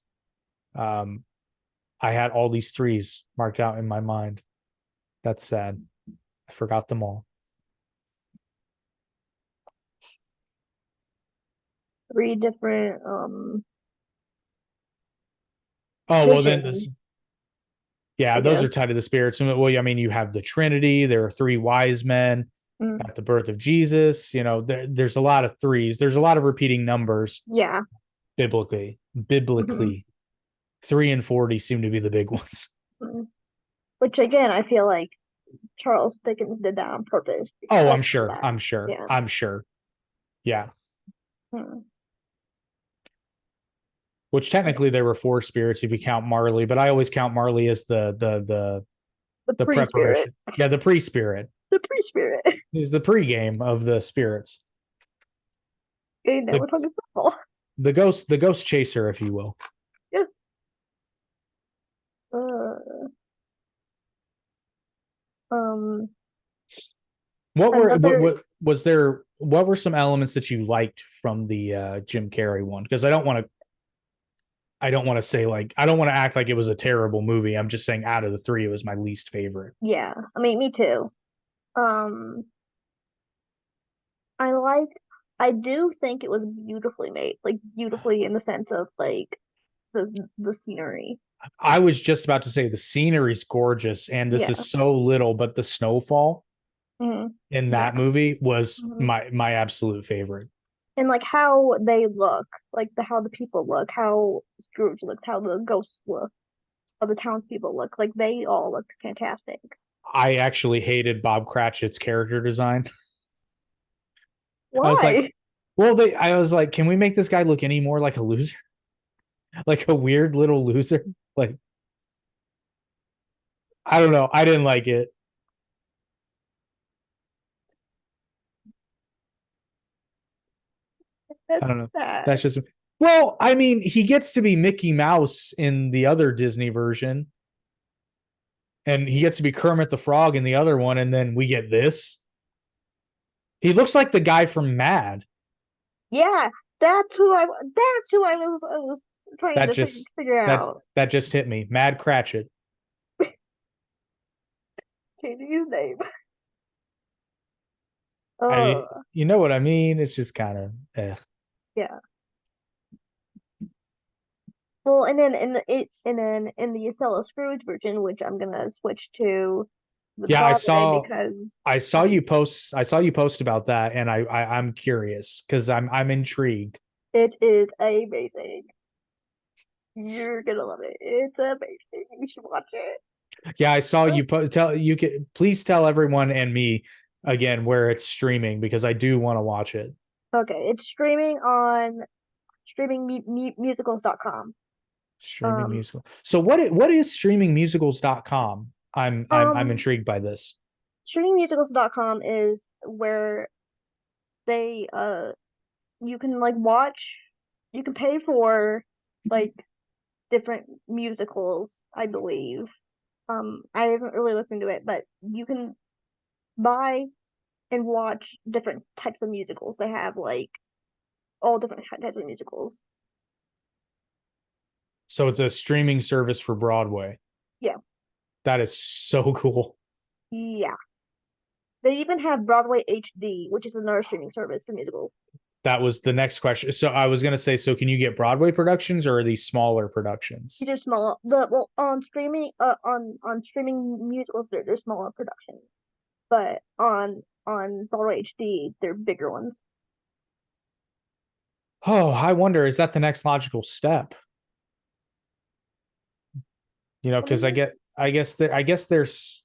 I had all these 3s marked out in my mind. That's sad. I forgot them all. 3 different Oh, well, then visions, yeah, I those are guess. tied to the spirits. Well, I mean, you have the Trinity. There are 3 wise men at the birth of Jesus. There's a lot of 3s. There's a lot of repeating numbers Yeah. biblically. Mhm. 3 and 40 seem to be the big ones. Which again, I feel like Charles Dickens did that on purpose. Oh, I'm Like sure. that. I'm sure. Yeah. I'm sure. Yeah. Hmm. Which technically there were 4 spirits if you count Marley, but I always count Marley as the The pre-spirit. preparation. Yeah, the pre-spirit. The pre-spirit. Is the pre-game of the spirits. Okay, now we're talking football. The ghost chaser, if you will. Yeah. What were some elements that you liked from the Jim Carrey one? Because I don't want to say like, I don't want to act like it was a terrible movie. I'm just saying out of the 3, it was my least favorite. Yeah, I mean, me too. I do think it was beautifully made, like beautifully in the sense of like the scenery. I was just about to say the scenery's gorgeous, and this Yeah. is so little, but the snowfall in that Yeah. movie was Mhm. my absolute favorite. And like how they look, like how the people look, how Scrooge looks, how the ghosts look, how the townspeople look, like they all look fantastic. I actually hated Bob Cratchit's character design. I was like, Why? well, I was like, can we make this guy look any more like a loser? Like a weird little loser? Like, I don't know. I didn't like it. That's I don't know. sad. That's just, well, I mean, he gets to be Mickey Mouse in the other Disney version, and he gets to be Kermit the Frog in the other one, and then we get this. He looks like the guy from Mad. Yeah, that's who I was trying That to just figure that out. that just hit me. Mad Cratchit. Changing his name. I Oh, You know what I mean? It's just kind of yeah. Well, and then in the Estella Scrooge version, which I'm gonna switch to the Yeah, Broadway because I saw I you post about that, and I'm curious because I'm intrigued. it is amazing. You're gonna love it. It's amazing. You should watch it. Yeah, I saw you tell you can please tell everyone and me again where it's streaming because I do want to watch it. Okay, it's streaming on streamingmusicals.com. Streaming musical. So what is streamingmusicals.com? I'm Um, intrigued by this. streamingmusicals.com is where they you can like watch, you can pay for like different musicals, I believe. I haven't really looked into it, but you can buy and watch different types of musicals. They have like all different types of musicals. So it's a streaming service for Broadway. Yeah. That is so cool. Yeah. They even have Broadway HD, which is another streaming service for musicals. That was the next question. So I was going to say, so can you get Broadway productions or are these smaller productions? These are small. On streaming on streaming musicals, they're smaller productions, but on Broadway HD, they're bigger ones. Oh, I wonder, is that the next logical step? Because I guess there's,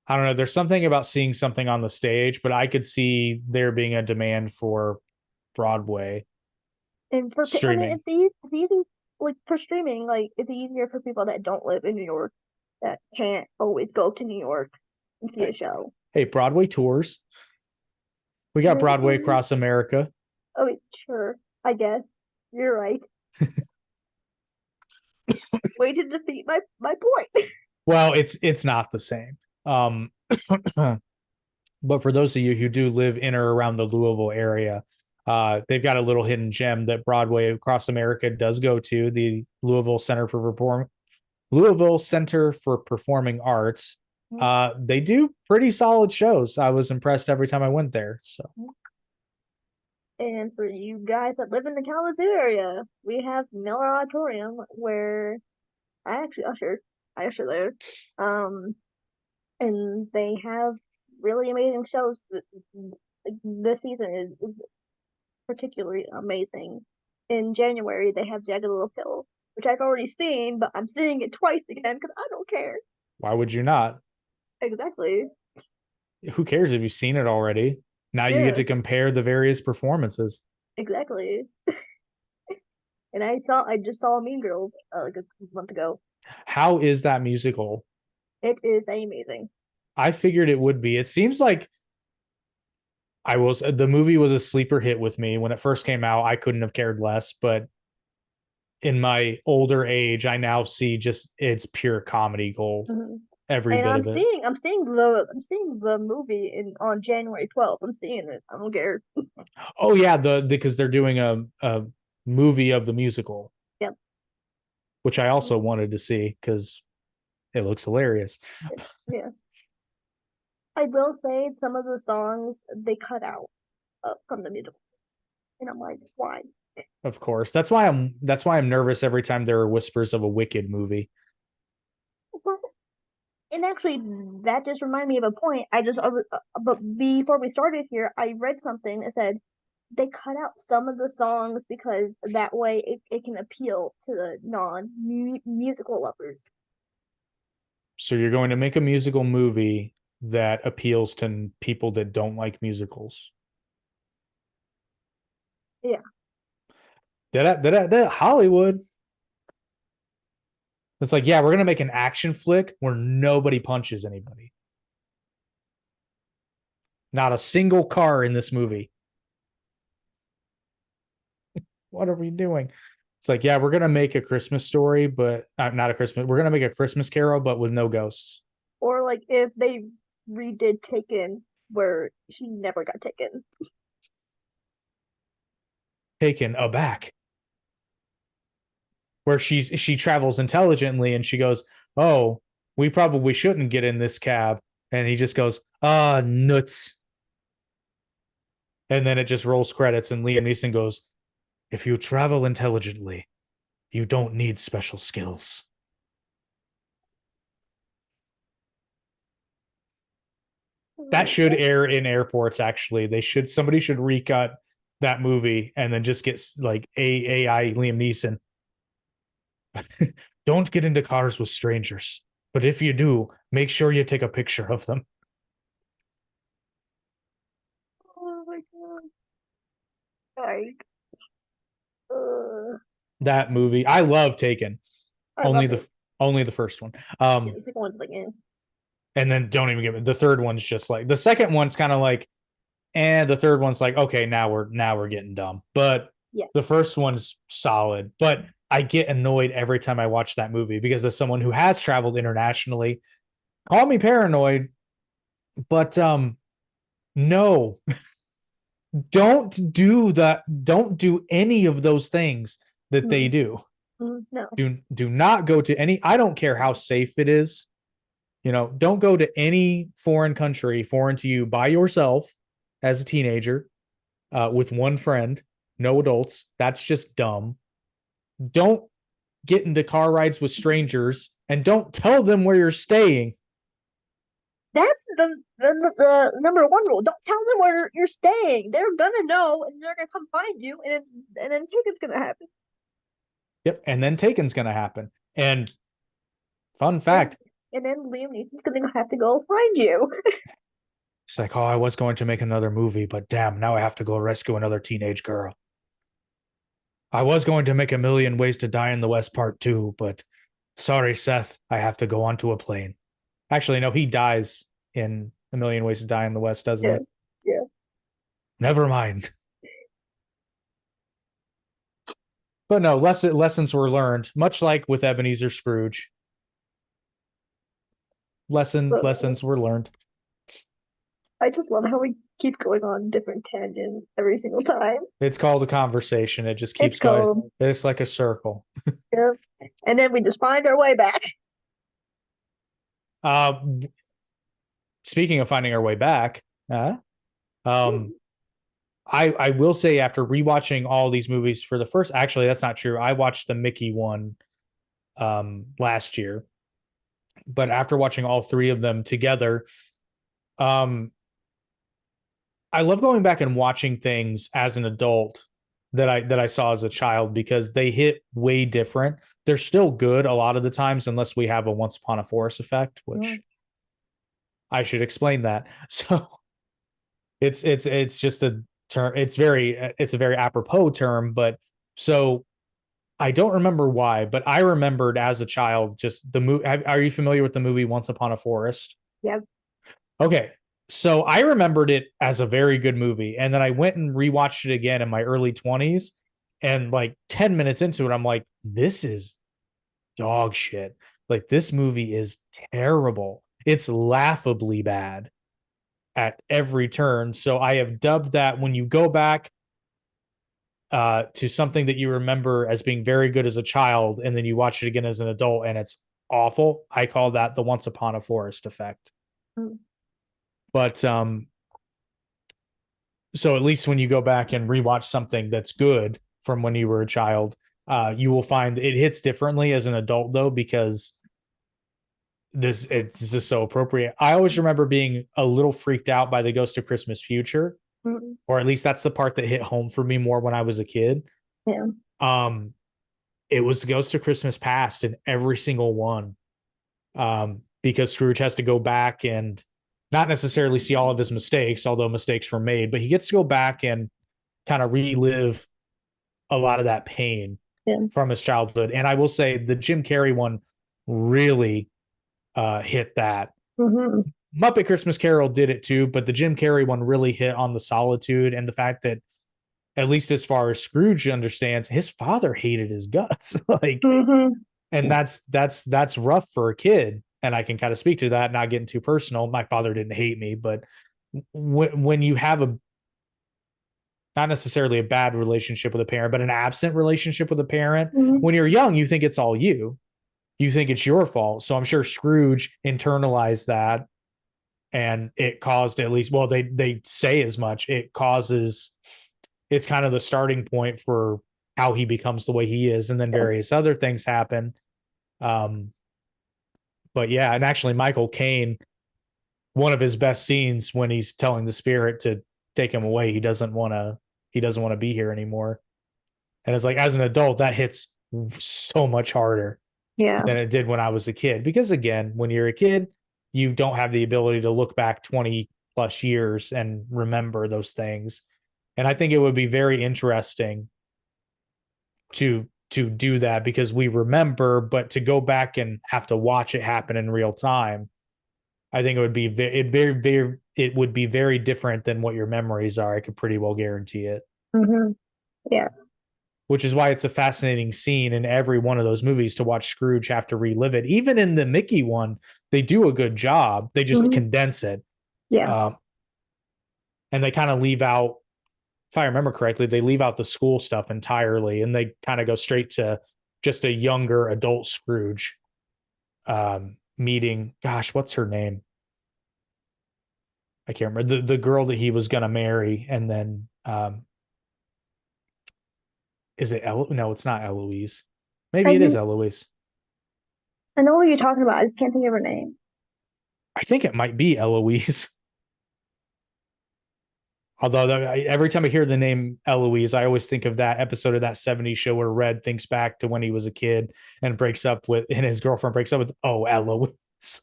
I don't know, there's something about seeing something on the stage, but I could see there being a demand for Broadway And I mean, streaming. it's easy like for streaming. Like it's easier for people that don't live in New York that can't always go to New York and see a show. Hey, Broadway tours. We got Broadway across America. Oh, sure. I guess you're right. Way to defeat my point. Well, it's not the same. But for those of you who do live in or around the Louisville area, they've got a little hidden gem that Broadway across America does go to, the Louisville Center for Performing Arts. They do pretty solid shows. I was impressed every time I went there. So, And for you guys that live in the Kalamazoo area, we have Miller Auditorium where I actually usher there. And they have really amazing shows. This season is particularly amazing. In January, they have Jagged Little Pill, which I've already seen, but I'm seeing it twice again because I don't care. why would you not? Exactly. Who cares if you've seen it already? Now you Yeah. get to compare the various performances. Exactly. And I just saw Mean Girls like a month ago. How is that musical? It is amazing. I figured it would be. It seems like the movie was a sleeper hit with me when it first came out. I couldn't have cared less, but in my older age, I now see just it's pure comedy gold. Every bit of it. I'm seeing the movie on January 12th. I'm seeing it. I don't care. Oh yeah, because they're doing a movie of the musical. Yep. Which I also wanted to see because it looks hilarious. Yeah. I will say some of the songs they cut out from the musical, and I'm like, why? Of course, that's why I'm nervous every time there are whispers of a Wicked movie. Well, and actually, that just reminded me of a point. But before we started here, I read something that said they cut out some of the songs because that way it can appeal to the non-musical lovers. So you're going to make a musical movie that appeals to people that don't like musicals. Yeah. That Hollywood. It's like, yeah, we're going to make an action flick where nobody punches anybody. Not a single car in this movie. What are we doing? It's like, yeah, we're going to make a Christmas story, but not a Christmas. We're going to make a Christmas Carol, but with no ghosts. Or like if they redid Taken where she never got taken. Taken aback. Where she travels intelligently and she goes, oh, we probably shouldn't get in this cab. And he just goes, nuts. And then it just rolls credits and Liam Neeson goes, if you travel intelligently, you don't need special skills. That should air in airports, actually. Somebody should recut that movie and then just get like AI Liam Neeson. Don't get into cars with strangers. But if you do, make sure you take a picture of them. Oh my god. Like, that movie. I love Taken. Only the first one. The second one's like, and then don't even give it. The third one's just like the second one's kind of like, and the third one's like, okay, now we're getting dumb. But yeah, the first one's solid. But I get annoyed every time I watch that movie because as someone who has traveled internationally, call me paranoid, but no. Don't do that. Don't do any of those things that they do. No. Do not go to any. I don't care how safe it is. Don't go to any foreign country, foreign to you, by yourself as a teenager, with one friend, no adults. That's just dumb. Don't get into car rides with strangers and don't tell them where you're staying. That's the number one rule. Don't tell them where you're staying. They're gonna know, and they're gonna come find you, and then Taken's gonna happen. Yep, and then Taken's gonna happen. And fun fact. And then Liam Neeson's gonna have to go find you. It's like, oh, I was going to make another movie, but damn, now I have to go rescue another teenage girl. I was going to make A Million Ways to Die in the West Part 2, but sorry, Seth, I have to go onto a plane. Actually, no, he dies in A Million Ways to Die in the West, doesn't he? Yeah. Never mind. But no, lessons were learned, much like with Ebenezer Scrooge. Lessons were learned. I just love how we keep going on different tangents every single time. It's called a conversation. It just It's keeps going. cold. It's like a circle. Yep. And then we just find our way back. Uh, Speaking of finding our way back, I will say after rewatching all these movies for the first, actually that's not true. I watched the Mickey one last year, but after watching all three of them together, I love going back and watching things as an adult that I saw as a child because they hit way different. They're still good a lot of the times, unless we have a Once Upon a Forest effect, which I should explain that. So it's just a term. It's a very apropos term, but so I don't remember why, but I remembered as a child just the movie. Are you familiar with the movie Once Upon a Forest? Yep. Okay. So I remembered it as a very good movie. And then I went and rewatched it again in my early 20s. And like 10 minutes into it, I'm like, this is dog shit. Like, this movie is terrible. It's laughably bad at every turn. So I have dubbed that when you go back to something that you remember as being very good as a child, and then you watch it again as an adult and it's awful, I call that the Once Upon a Forest effect. Mm. But so at least when you go back and rewatch something that's good from when you were a child, you will find it hits differently as an adult, though, because it's just so appropriate. I always remember being a little freaked out by the Ghost of Christmas Future, or at least that's the part that hit home for me more when I was a kid. Yeah. It was the Ghost of Christmas Past in every single one, because Scrooge has to go back and not necessarily see all of his mistakes, although mistakes were made, but he gets to go back and kind of relive a lot of that pain from his childhood. And I will say the Jim Carrey one really hit that. Muppet Christmas Carol did it too, but the Jim Carrey one really hit on the solitude and the fact that, at least as far as Scrooge understands, his father hated his guts. Like, and that's rough for a kid. And I can kind of speak to that, not getting too personal. My father didn't hate me, but when you have not necessarily a bad relationship with a parent, but an absent relationship with a parent, when you're young, you think it's all you. You think it's your fault. So I'm sure Scrooge internalized that, and it caused, at least, well, they say as much. It's kind of the starting point for how he becomes the way he is, and then various other things happen. But yeah, and actually Michael Caine, one of his best scenes when he's telling the spirit to take him away, he doesn't want to be here anymore. And it's like, as an adult, that hits so much harder than it did when I was a kid. Because again, when you're a kid, you don't have the ability to look back 20 plus years and remember those things. And I think it would be very interesting to do that, because we remember, but to go back and have to watch it happen in real time, I think it would be very different than what your memories are. I could pretty well guarantee it. Yeah. Which is why it's a fascinating scene in every one of those movies to watch Scrooge have to relive it. Even in the Mickey one, they do a good job. They just condense it. Yeah. And they kind of leave out, if I remember correctly, they leave out the school stuff entirely, and they kind of go straight to just a younger adult Scrooge meeting. Gosh, what's her name? I can't remember. The girl that he was going to marry, and then is it no, it's not Eloise. Maybe it is Eloise. I know what you're talking about. I just can't think of her name. I think it might be Eloise. Although every time I hear the name Eloise, I always think of that episode of that 70s show where Red thinks back to when he was a kid and his girlfriend breaks up with, oh, Eloise.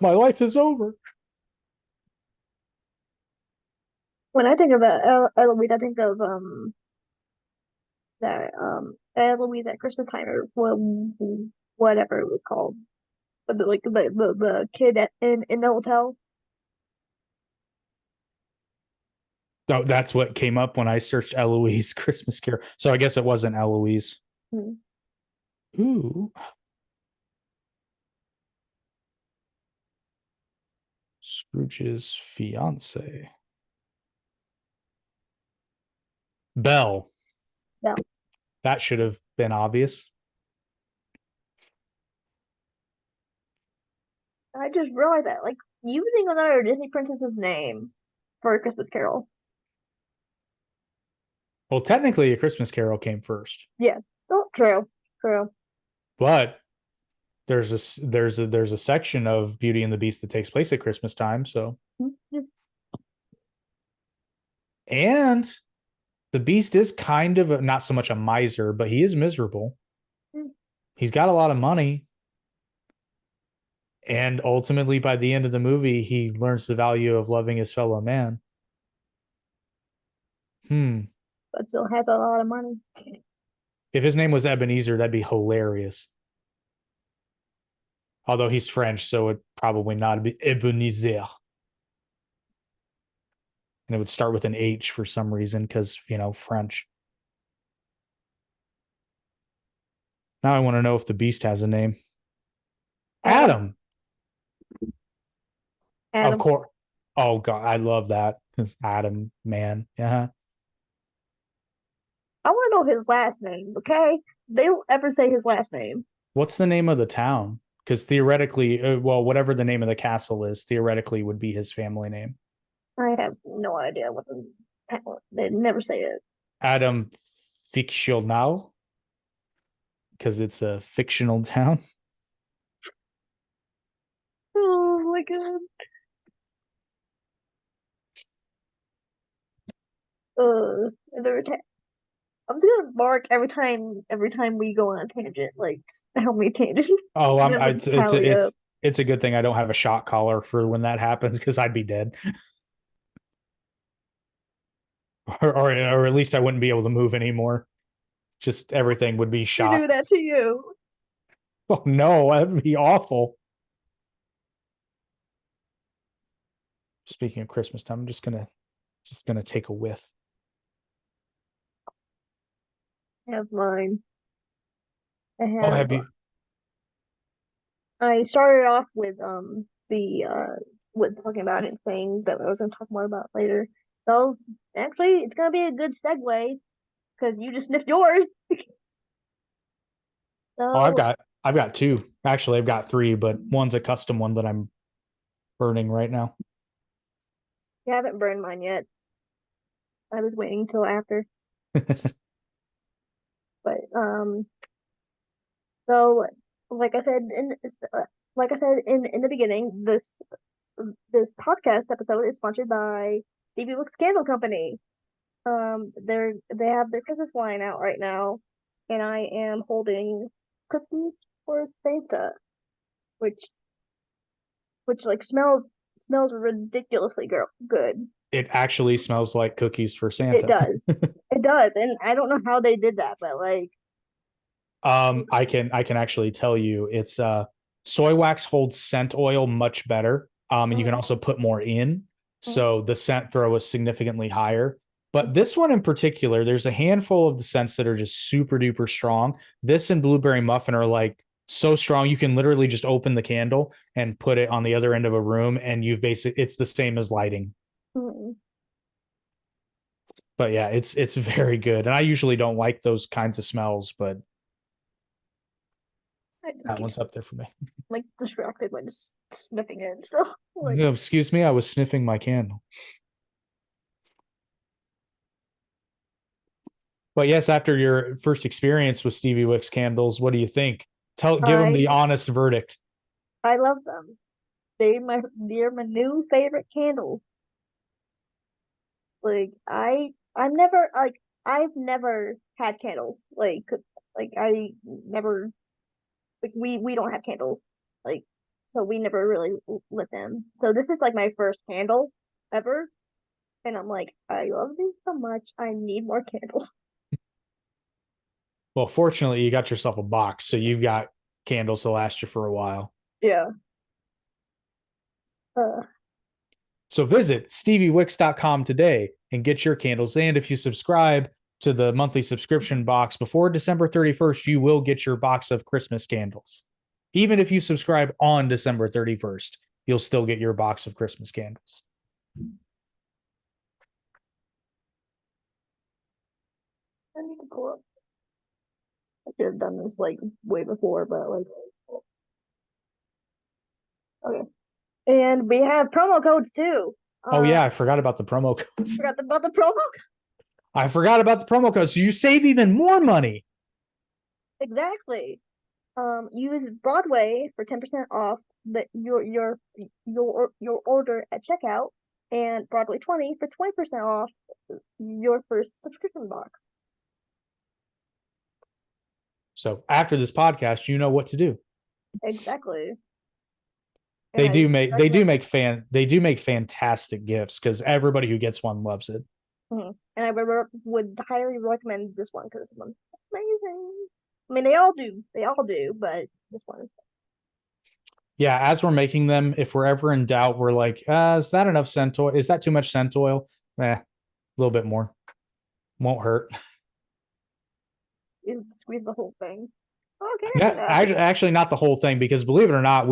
My life is over. When I think of Eloise, I think of that Eloise at Christmas time, or whatever it was called. But the kid in the hotel. Oh, that's what came up when I searched Eloise Christmas Carol. So I guess it wasn't Eloise. Hmm. Ooh. Scrooge's fiance. Belle. Belle. That should have been obvious. I just realized that, like, using another Disney princess's name for a Christmas Carol. Well, technically, A Christmas Carol came first. Yeah. Oh, true. True. But there's a section of Beauty and the Beast that takes place at Christmas time. So, and the Beast is kind of not so much a miser, but he is miserable. He's got a lot of money. And ultimately, by the end of the movie, he learns the value of loving his fellow man. But still has a lot of money. If his name was Ebenezer, that'd be hilarious. Although he's French, so it probably not be Ebenezer. And it would start with an H for some reason, because, French. Now I want to know if the Beast has a name. Adam. Of course. Oh, God. I love that. Adam, man. Yeah. I want to know his last name, okay? They don't ever say his last name. What's the name of the town? Because theoretically, whatever the name of the castle is, theoretically would be his family name. I have no idea what they never say it. Adam Fictional, because it's a fictional town. Oh my god. I'm just gonna bark every time we go on a tangent. Like, how many tangents? Oh, it's a good thing I don't have a shock collar for when that happens, because I'd be dead. or at least I wouldn't be able to move anymore. Just everything would be shot. Do that to you. Oh no, that'd be awful. Speaking of Christmas time, I'm just gonna take a whiff. I have mine. Have you? I started off with with talking about it, saying that I was gonna talk more about later. So actually, it's gonna be a good segue because you just sniffed yours. Oh, I've got two. Actually, I've got three, but one's a custom one that I'm burning right now. You haven't burned mine yet. I was waiting till after. But so like I said in the beginning, this podcast episode is sponsored by Stevie Wicks Candle Company. They have their Christmas line out right now, and I am holding cookies for Santa, which like smells ridiculously good. It actually smells like cookies for Santa. It does. It does, and I don't know how they did that, but like, I can actually tell you, it's soy wax holds scent oil much better. And you can also put more in, so the scent throw is significantly higher. But this one in particular, there's a handful of the scents that are just super duper strong. This and blueberry muffin are like so strong you can literally just open the candle and put it on the other end of a room, and it's the same as lighting. But yeah, it's very good, and I usually don't like those kinds of smells, but that one's up there for me. Like, distracted by just sniffing it and stuff. Like, excuse me, I was sniffing my candle. But yes, after your first experience with Stevie Wicks candles, what do you think? Give them the honest verdict. I love them. They're my new favorite candles. Like, I've never had candles. Like I never, like, we don't have candles. Like, so we never really lit them. So this is like my first candle ever. And I'm like, I love these so much. I need more candles. Well, fortunately, you got yourself a box, so you've got candles to last you for a while. Yeah. So visit steviewicks.com today and get your candles. And if you subscribe to the monthly subscription box before December 31st, you will get your box of Christmas candles. Even if you subscribe on December 31st, you'll still get your box of Christmas candles. I need to pull up. I should have done this like way before, but like, okay. And we have promo codes too. Oh yeah, I forgot about the promo codes. Forgot about the promo. I forgot about the promo codes. So you save even more money. Exactly. Use Broadway for 10% off your order at checkout, and Broadway 20 for 20% off your first subscription box. So after this podcast, you know what to do. Exactly. They do make fantastic gifts because everybody who gets one loves it. Mm-hmm. And I would highly recommend this one because this one's amazing. I mean, they all do, but this one is. Yeah, as we're making them, if we're ever in doubt, we're like, is that enough scent oil? Is that too much scent oil? A little bit more. Won't hurt. Squeeze the whole thing. Okay. Actually, not the whole thing, because believe it or not,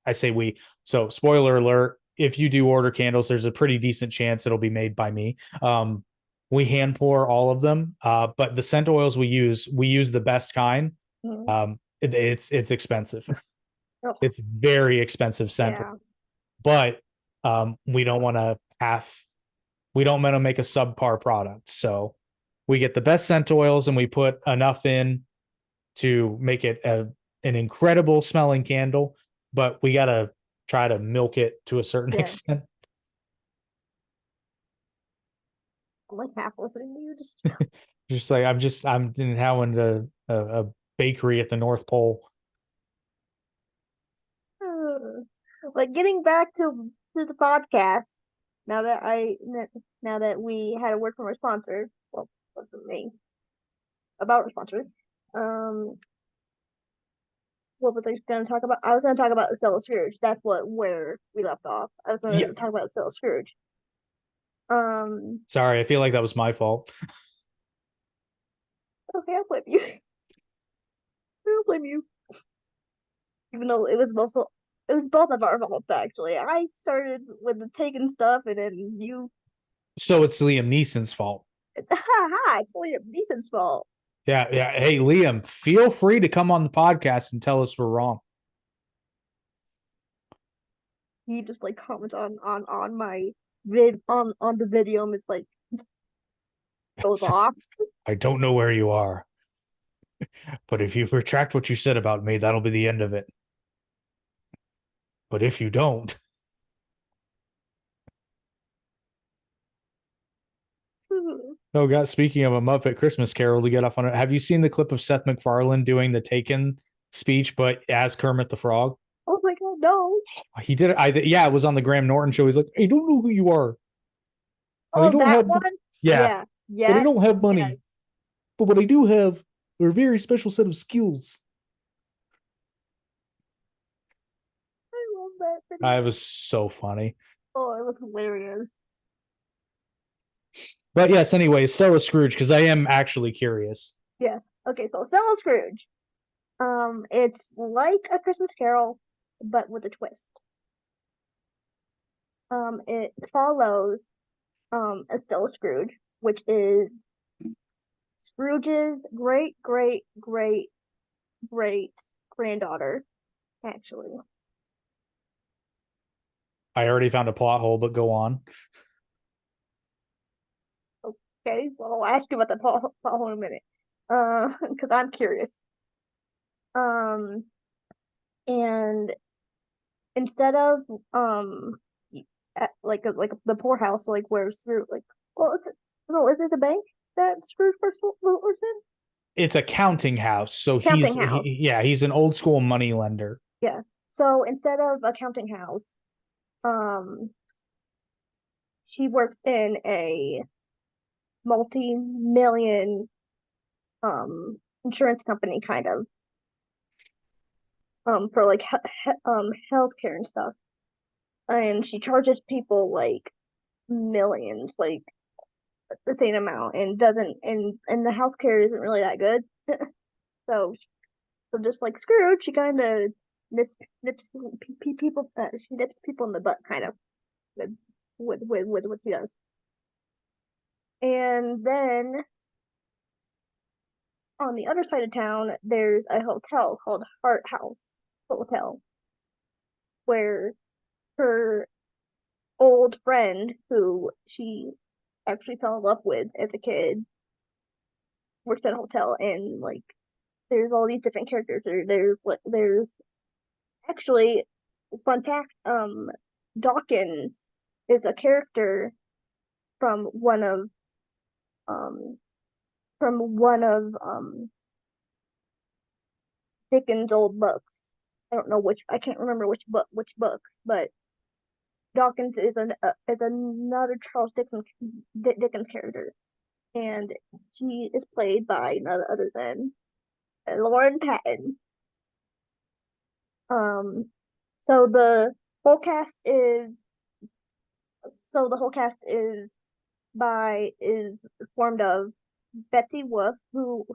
I say we. So, spoiler alert: if you do order candles, there's a pretty decent chance it'll be made by me. We hand pour all of them, but the scent oils we use the best kind. Mm-hmm. It's expensive. Oh. It's very expensive scent, but we don't want to make a subpar product, so we get the best scent oils and we put enough in to make it an incredible smelling candle, but we got to try to milk it to a certain extent. I'm like half listening to you. Just like I'm in having a bakery at the North Pole. Like, getting back to the podcast, now that we had a word from our sponsor, well, wasn't me, about our sponsor. What was I going to talk about? I was going to talk about Estella Scrooge. That's where we left off. I was going to talk about Estella Scrooge. Sorry, I feel like that was my fault. Okay, I'll blame you. I'll blame you. Even though it was both of our faults, actually. I started with the taking stuff, and then you. So it's Liam Neeson's fault. It's Liam Neeson's fault. Yeah. Hey, Liam, feel free to come on the podcast and tell us we're wrong. He just like comments on my on the video, and it's like goes off. I don't know where you are, but if you retract what you said about me, that'll be the end of it. But if you don't. Oh God! Speaking of a Muppet Christmas Carol, to get off on it, have you seen the clip of Seth MacFarlane doing the Taken speech, but as Kermit the Frog? Oh my God, no! He did it. It was on the Graham Norton show. He's like, "I don't know who you are. Oh, I don't have one. Yeah. But I don't have money. But what I do have are a very special set of skills." I love that video. It was so funny. Oh, it was hilarious. But yes, anyway, Stella Scrooge, because I am actually curious. Yeah. Okay, so Stella Scrooge. It's like A Christmas Carol, but with a twist. It follows Estella Scrooge, which is Scrooge's great granddaughter, actually. I already found a plot hole, but go on. Okay, well, I'll ask you about the plot hole in a minute. Because I'm curious. And instead of at like the poorhouse, like where Scrooge, like, well, is it a bank that Scrooge works in? It's a counting house, so he's an old school money lender. Yeah. So instead of a counting house, she works in a multi-million insurance company, kind of, for like healthcare and stuff, and she charges people like millions, like the same amount and doesn't and the healthcare isn't really that good. So just like Scrooge, she kind of nips people. She nips people in the butt, kind of with what she does. And then on the other side of town, there's a hotel called Hart House Hotel, where her old friend, who she actually fell in love with as a kid, works at a hotel, and like there's all these different characters. There's actually, fun fact, Dawkins is a character from one of um Dickens' old books. I don't know I can't remember which books, but Dawkins is another Charles Dickens character, and she is played by none other than Lauren Patton. Um, so the whole cast is the whole cast is formed of Betsy Wolf, who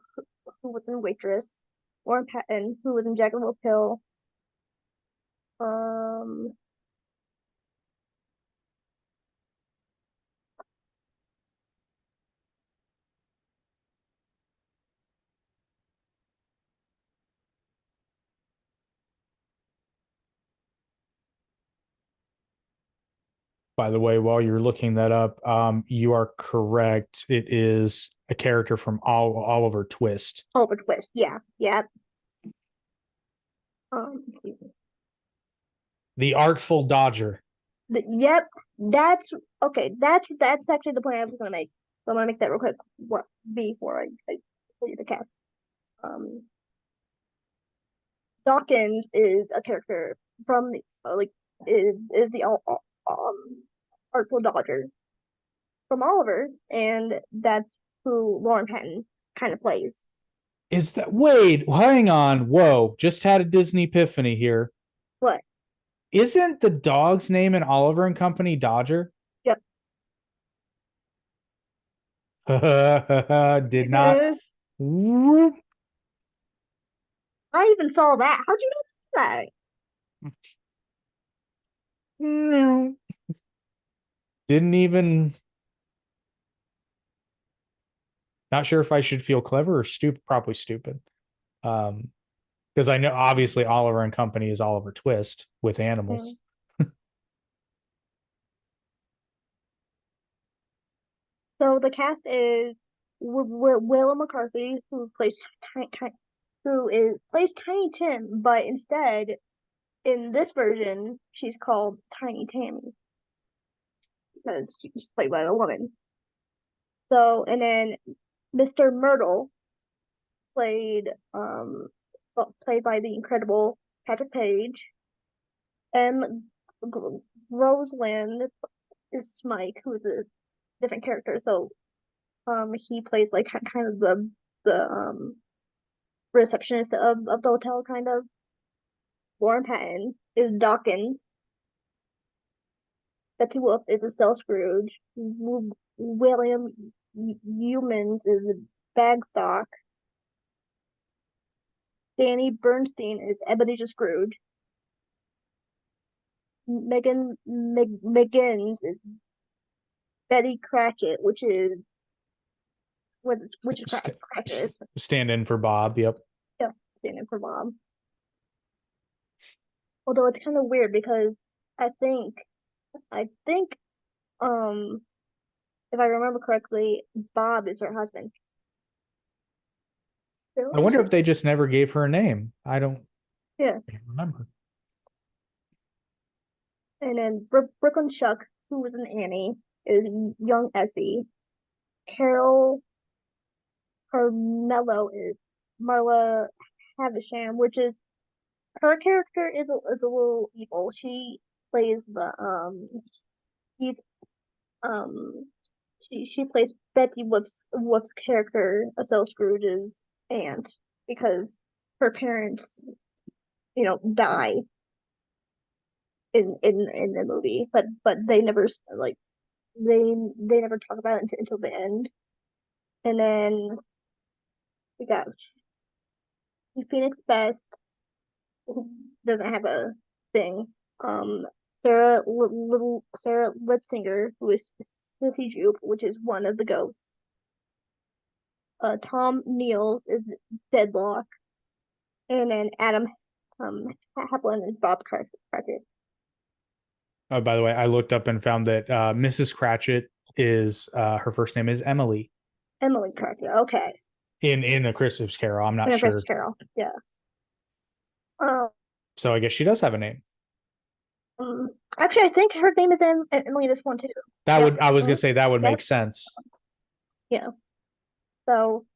was in Waitress, Lauren Patton, who was in Jack and Will Pill. Um, By the way, while you're looking that up, you are correct. It is a character from Oliver Twist. Oliver Twist, yeah. Let's see. The Artful Dodger. Yep, that's okay. That's actually the point I was gonna make. So I'm gonna make that real quick before I tell you the cast. Dawkins is a character from the is the Artful Dodger from Oliver, and that's who Lauren Patton kind of plays. Is that wait, hang on. Whoa, just had a Disney epiphany here. What? Isn't the dog's name in Oliver and Company Dodger? Yep. Did not. I even saw that. How'd you know that? No. Didn't even. Not sure if I should feel clever or stupid. Probably stupid. Because I know obviously Oliver and Company is Oliver Twist with animals. So the cast is Willa McCarthy, who plays Tiny Tim, but instead in this version she's called Tiny Tammy because she's played by a woman. So and then Mr. Myrtle, played by the incredible Patrick Page, and Roseland is Smike, who is a different character. So he plays like kind of the receptionist of the hotel, kind of. Lauren Patton is Dawkins. Betsy Wolf is Estelle Scrooge. William Humans is Bagstock. Danny Bernstein is Ebenezer Scrooge. Megan McGinnis is Betty Cratchit, which is Cratchit. Stand in for Bob. Yep. Yep, stand in for Bob. Although it's kind of weird because I think if I remember correctly, Bob is her husband. I wonder if they just never gave her a name. I don't remember. And then Brooklyn Shuck, who was an Annie, is young Essie. Carol Carmelo is Marla Havisham, which is her character is a little evil. She plays he's she plays Betty Whoop's character, Estelle Scrooge's aunt, because her parents, die in the movie, but they never they never talk about it until the end. And then we got Phoenix Best, who doesn't have a thing. Sarah Litzinger, who is Sissy Jupe, which is one of the ghosts. Tom Niels is Deadlock, and then Adam Haplin is Bob Cratchit. Oh, by the way, I looked up and found that Mrs. Cratchit is her first name is Emily. Emily Cratchit. Okay. In A Christmas Carol, I'm not sure. Christmas Carol, yeah. So I guess she does have a name. Actually, I think her name is Emily in this one too. I was gonna say that would make sense. Yeah. So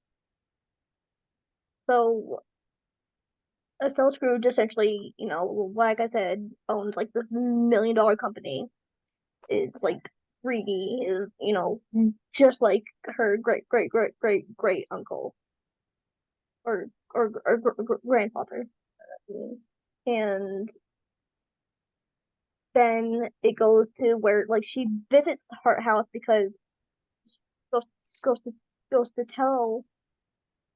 Estella Scrooge essentially, like I said, owns like this $1 million company. Is like greedy, is just like her great uncle or grandfather, and then it goes to where like she visits the Hart House because goes to tell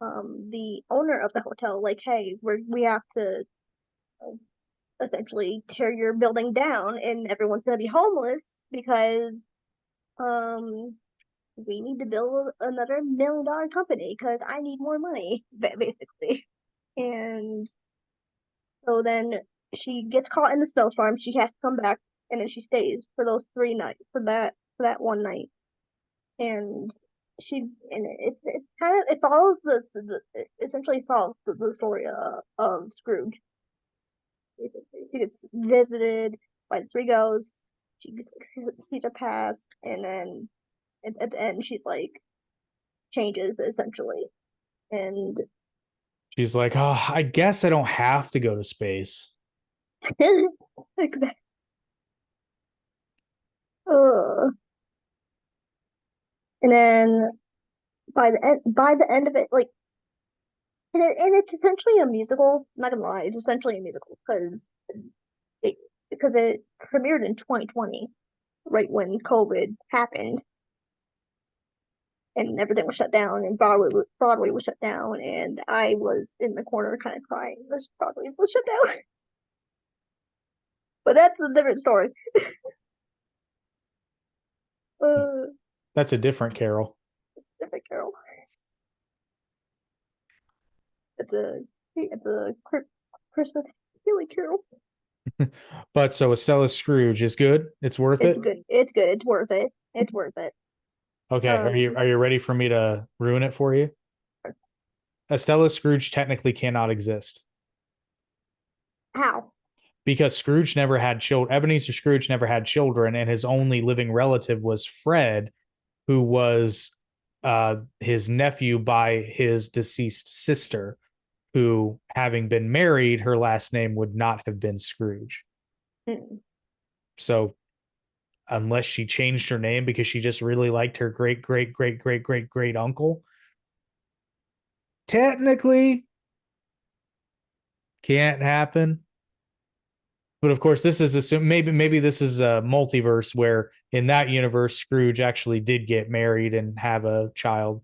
the owner of the hotel, like, hey, we have to essentially tear your building down and everyone's gonna be homeless because we need to build another $1 million company because I need more money, basically. And so then she gets caught in the snowstorm. She has to come back, and then she stays for those 3 nights for that one night. And it kind of follows essentially follows the story of Scrooge. She gets visited by the 3 ghosts. She sees her past, and then at the end she's like changes essentially, and she's like, oh, I guess I don't have to go to space. Exactly. And then by the end of it, like, and it's essentially a musical. I'm not gonna lie, it's essentially a musical because it premiered in 2020, right when COVID happened, and everything was shut down, and Broadway was shut down, and I was in the corner kind of crying. This Broadway was shut down, but that's a different story. That's a different Carol. Different Carol. It's a Christmas Haley Carol. But so Estella Scrooge is good. It's worth it. It's good. It's good. It's worth it. It's worth it. Okay, are you ready for me to ruin it for you? Estella Scrooge technically cannot exist. How? Because Scrooge never had children. Ebenezer Scrooge never had children, and his only living relative was Fred, who was his nephew by his deceased sister, who, having been married, her last name would not have been Scrooge. So unless she changed her name because she just really liked her great uncle, technically can't happen. But of course, this is maybe this is a multiverse where in that universe Scrooge actually did get married and have a child.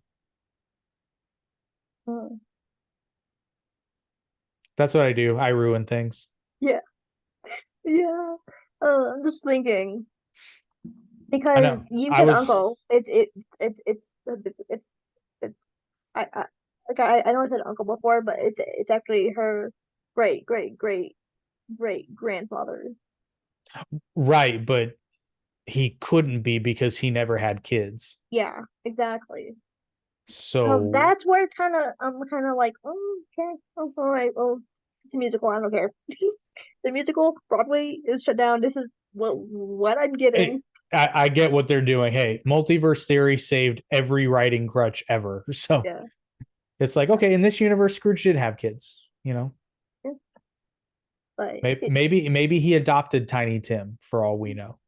That's what I do. I ruin things. Yeah. I'm just thinking because you said uncle. It's I know I said uncle before, but it's actually her great grandfather. Right, but he couldn't be because he never had kids. Yeah, exactly. So that's where I'm kind of like, okay, all right, well, it's a musical. I don't care. The musical Broadway is shut down. This is what I'm getting. I get what they're doing. Hey, multiverse theory saved every writing crutch ever. So yeah. It's like, okay, in this universe, Scrooge did have kids, Yeah. But maybe he adopted Tiny Tim for all we know.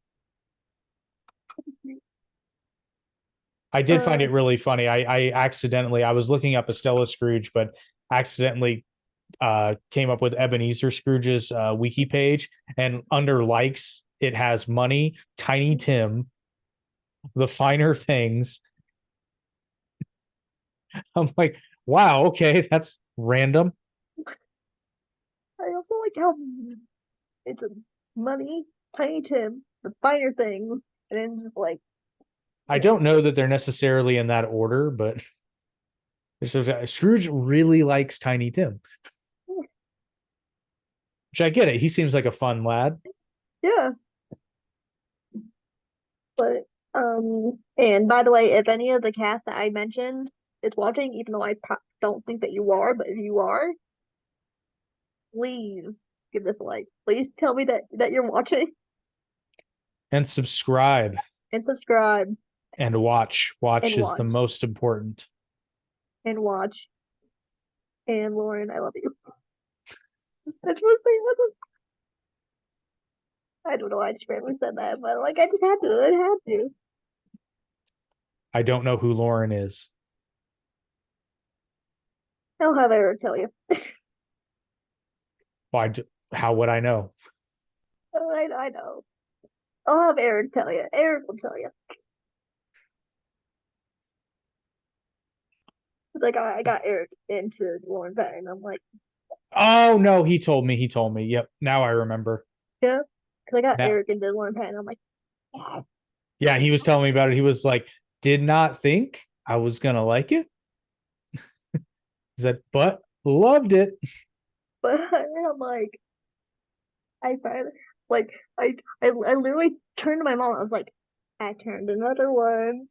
I did find it really funny. I was looking up Estella Scrooge, but accidentally came up with Ebenezer Scrooge's wiki page, and under likes it has money, Tiny Tim, the finer things. I'm like, wow, okay, that's random. I also like how it's a money, Tiny Tim, the finer things, and then just like I don't know that they're necessarily in that order, but Scrooge really likes Tiny Tim, which I get it. He seems like a fun lad. yeah. But and by the way, if any of the cast that I mentioned is watching, even though I don't think that you are, but if you are, please give this a like. Please tell me that you're watching And subscribe and subscribe and watch. and Watch is watch the most important. and watch. And Lauren, I love you. That's what I'm saying. I don't know why I just randomly said that, but like I just had to. I had to. I don't know who Lauren is. I'll have Eric tell you. Why? How would I know? I know. I'll have Eric tell you. Eric will tell you. Like I got Eric into Lauren Penn, and I'm like, Oh no, he told me. He told me. Yep. Now I remember. yeah, because I got Now, Eric into Lauren Penn. I'm like, yeah. yeah, he was telling me about it. He was like, did not think I was gonna like it. He said, but loved it. But I'm like, I finally like I literally turned to my mom. I was like, I turned another one.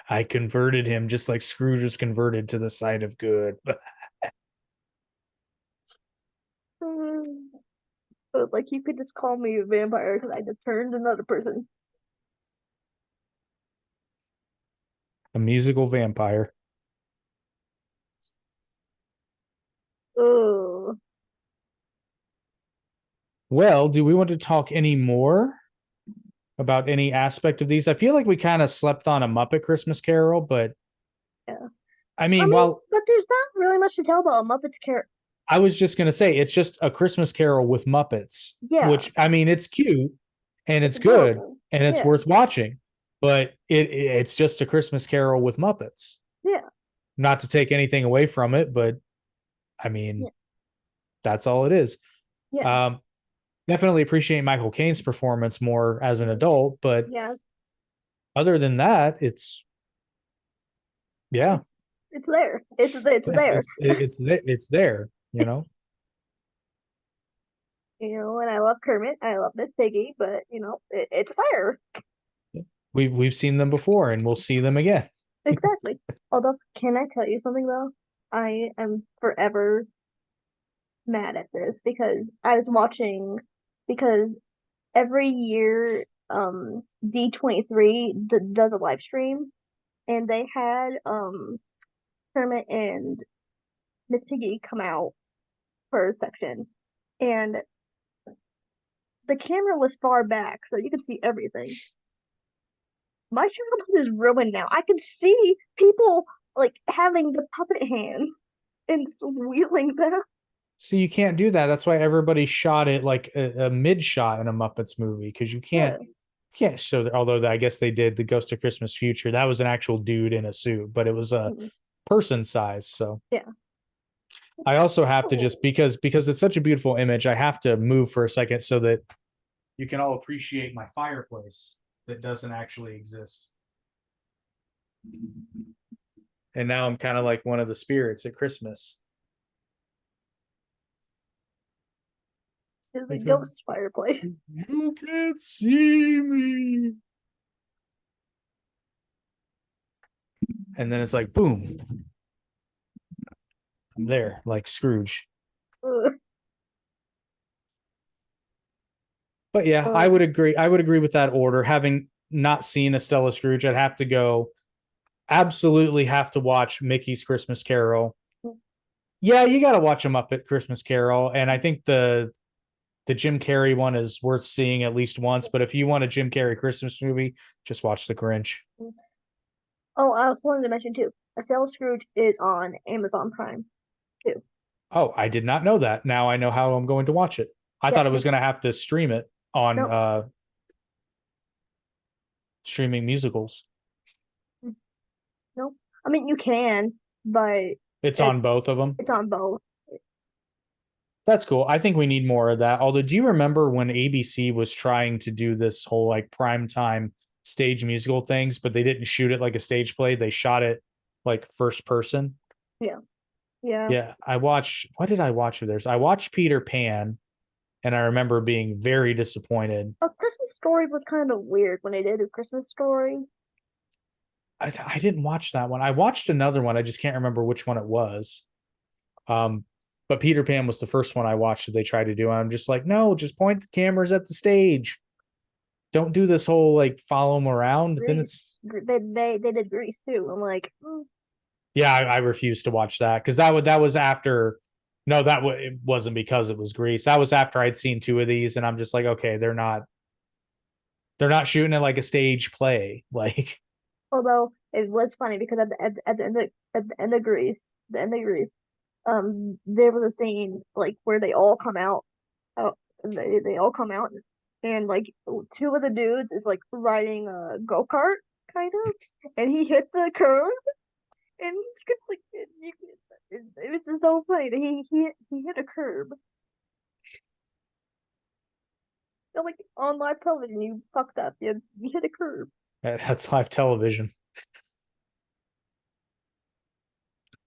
I converted him just like Scrooge was converted to the side of good. It was like you could just call me a vampire because I just turned another person. A musical vampire. Oh, Well, do we want to talk any more about any aspect of these? I feel like we kind of slept on A Muppet Christmas Carol, but yeah. I mean, while But there's not really much to tell about Muppets Care. I was just going to say it's just A Christmas Carol with Muppets, Yeah, which I mean, it's cute and it's it's good adorable. and it's Yeah, worth watching, but it's just A Christmas Carol with Muppets. yeah, Not to take anything away from it, but I yeah, mean, that's all it is. yeah, Um, Definitely appreciate Michael Caine's performance more as an adult, but yeah. other than that, it's yeah, It's there. It's yeah, there. it's there, you know. You know, and I love Kermit. I love Miss Piggy, but you know, it's there. We've seen them before and we'll see them again. Exactly. Although, can I tell you something though? I am forever mad at this because I was watching because every year D23 does a live stream and they had Kermit and Miss Piggy come out for a section and the camera was far back so you could see everything. My childhood is ruined now. I can see people like having the puppet hands and wheeling them. So you can't do that. That's why everybody shot it like a mid shot in a Muppets movie because you Yeah. can't show that. Although I guess they did the Ghost of Christmas Future. That was an actual dude in a suit, but it was a Mhm. person size. So Yeah. I also have to just because it's such a beautiful image, I have to move for a second so that you can all appreciate my fireplace that doesn't actually exist. And now I'm kind of like one of the spirits at Christmas. It's a ghost fireplace. You can't see me. And then it's like, boom, I'm there, like Scrooge. Ugh. But yeah, I would agree. I would agree with that order. Having not seen Estella Scrooge, I'd have to go. Absolutely have to watch Mickey's Christmas Carol. Yeah, you got to watch a Muppet Christmas Carol, and I think the Jim Carrey one is worth seeing at least once. But if you want a Jim Carrey Christmas movie, just watch The Grinch. Oh, I was wanted to mention too. Estelle Scrooge is on Amazon Prime too. Oh, I did not know that. Now I know how I'm going to watch it. I Yeah, thought I was going to have to stream it on no, streaming musicals. No, I mean you can, but It's on both of them. it's on both. That's cool. I think we need more of that. Although, do you remember when ABC was trying to do this whole like primetime stage musical things, but they didn't shoot it like a stage play? They shot it like first person. Yeah. Yeah. What did I watch of theirs? I watched Peter Pan, and I remember being very disappointed. A Christmas Story was kind of weird when they did A Christmas Story. I didn't watch that one. I watched another one. I just can't remember which one it was. But Peter Pan was the first one I watched that they tried to do. And I'm just like, no, just point the cameras at the stage. Don't do this whole like follow them around. Grease. Then it's They did Grease too. I'm like, yeah, I refused to watch that because that was after. No, it wasn't because it was Grease. That was after I'd seen two of these, and I'm just like, okay, they're not shooting it like a stage play. Like, although it was funny because at the end of Grease, there was a scene like where they all come out, they all come out, and like two of the dudes is like riding a go-kart kind of, and he hits the curb, and he could like it was just so funny that he hit a curb. And, like on live television, you fucked up. You hit a curb. that's live television.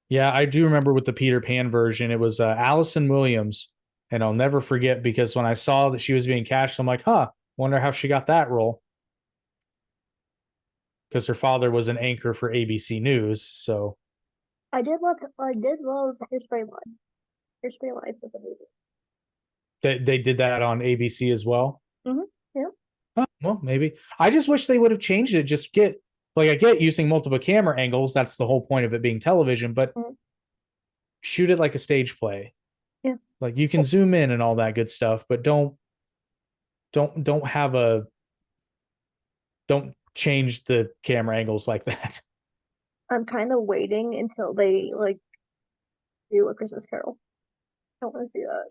Yeah, I do remember with the Peter Pan version, it was Allison Williams, and I'll never forget because when I saw that she was being cast, I'm like, huh, wonder how she got that role. Because her father was an anchor for ABC News, so I did love History Live. History Live was a movie. they did that on ABC as well. Mm-hmm. Yeah. Oh, well, maybe. I just wish they would have changed it. Just get like I get using multiple camera angles. That's the whole point of it being television, but shoot it like a stage play. Yeah. Like you can zoom in and all that good stuff, but don't have a don't change the camera angles like that. I'm kind of waiting until they like do A Christmas Carol. I want to see that.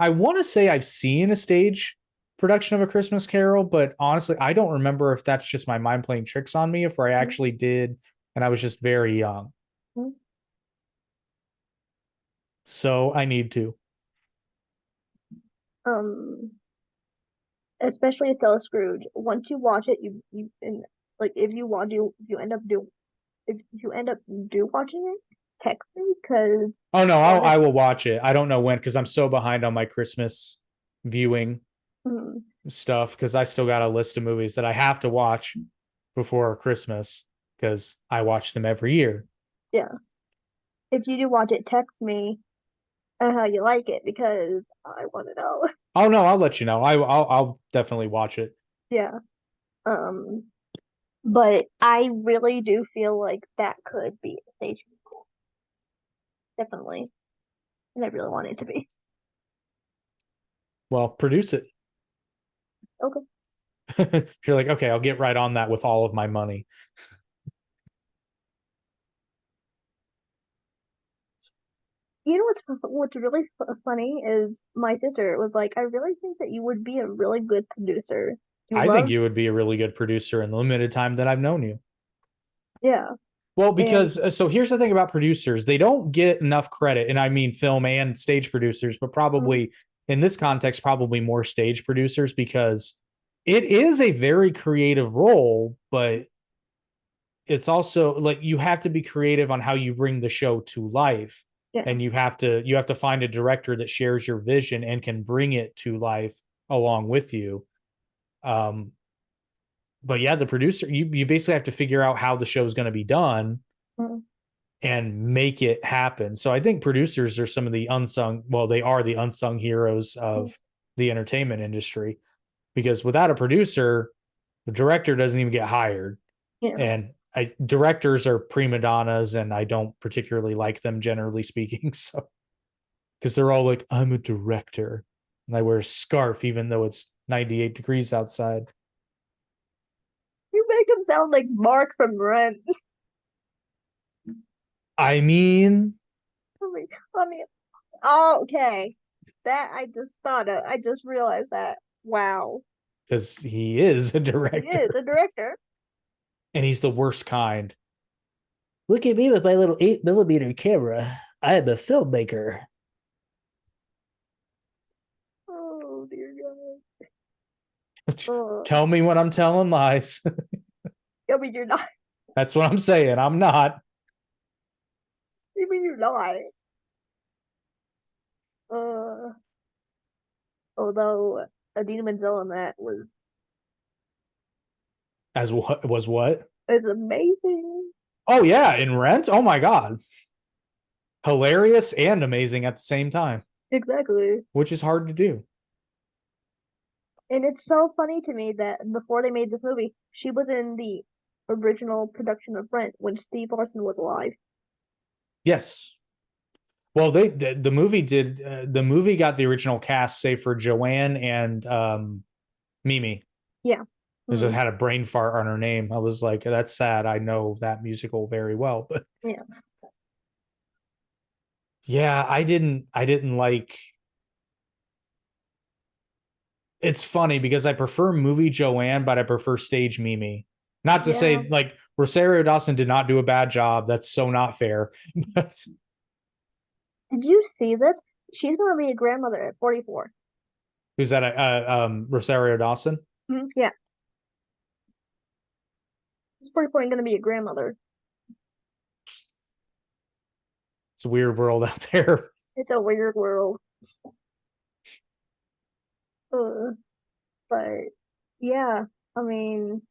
I want to say I've seen a stage production of A Christmas Carol, but honestly, I don't remember if that's just my mind playing tricks on me, if I actually did, and I was just very young. Mm-hmm. So I need to. Especially Estella Scrooge. Once you watch it, you and like if you end up watching it, text me because Oh no, I will watch it. I don't know when because I'm so behind on my Christmas viewing stuff because I still got a list of movies that I have to watch before Christmas because I watch them every year. Yeah. If you do watch it, text me how you like it because I want to know. Oh no, I'll let you know. I'll definitely watch it. Yeah. But I really do feel like that could be a stage musical. Definitely. And I really want it to be. Well, produce it. Okay. You're like, okay, I'll get right on that with all of my money. You know what's really funny is my sister was like, I really think that you would be a really good producer. I think you would be a really good producer in the limited time that I've known you. Yeah. Well, because so here's the thing about producers. They don't get enough credit, and I mean film and stage producers, but probably in this context, probably more stage producers because it is a very creative role, but it's also like you have to be creative on how you bring the show to life. Yeah. And you have to find a director that shares your vision and can bring it to life along with you. But yeah, the producer, you basically have to figure out how the show is going to be done and make it happen. So I think producers are some of the unsung, well, they are the unsung heroes of the entertainment industry because without a producer, the director doesn't even get hired. Yeah. And directors are prima donnas and I don't particularly like them generally speaking. So, because they're all like, I'm a director and I wear a scarf, even though it's 98 degrees outside. You make him sound like Mark from Rent. I mean, oh, okay. That I just realized that. Wow. because he is a He director, is a director. and he's the worst kind. Look at me with my little 8mm camera. I am a filmmaker. Oh dear God. Oh, Tell me when I'm telling lies. I mean, you're not. That's what I'm saying. I'm not. I mean, you're not. Although Adina Menzel in that was As what was what? is amazing. Oh yeah, in Rent. Oh my god, hilarious and amazing at the same time, Exactly. which is hard to do. And it's so funny to me that before they made this movie, she was in the original production of Rent when Steve Larson was alive. Yes. Well, the movie did. The movie got the original cast, save for Joanne and Mimi. Yeah. Because it had a brain fart on her name. I was like, that's sad. I know that musical very well, but Yeah. yeah, I didn't like. It's funny because I prefer movie Joanne, but I prefer stage Mimi. Not to say like Rosario Dawson did not do a bad job. That's so not fair. But Did you see this? She's gonna be a grandmother at 44. who's that? Rosario Dawson. Yeah. She's 44 and gonna be a grandmother. It's a weird world out there. It's a weird world. But yeah, I mean,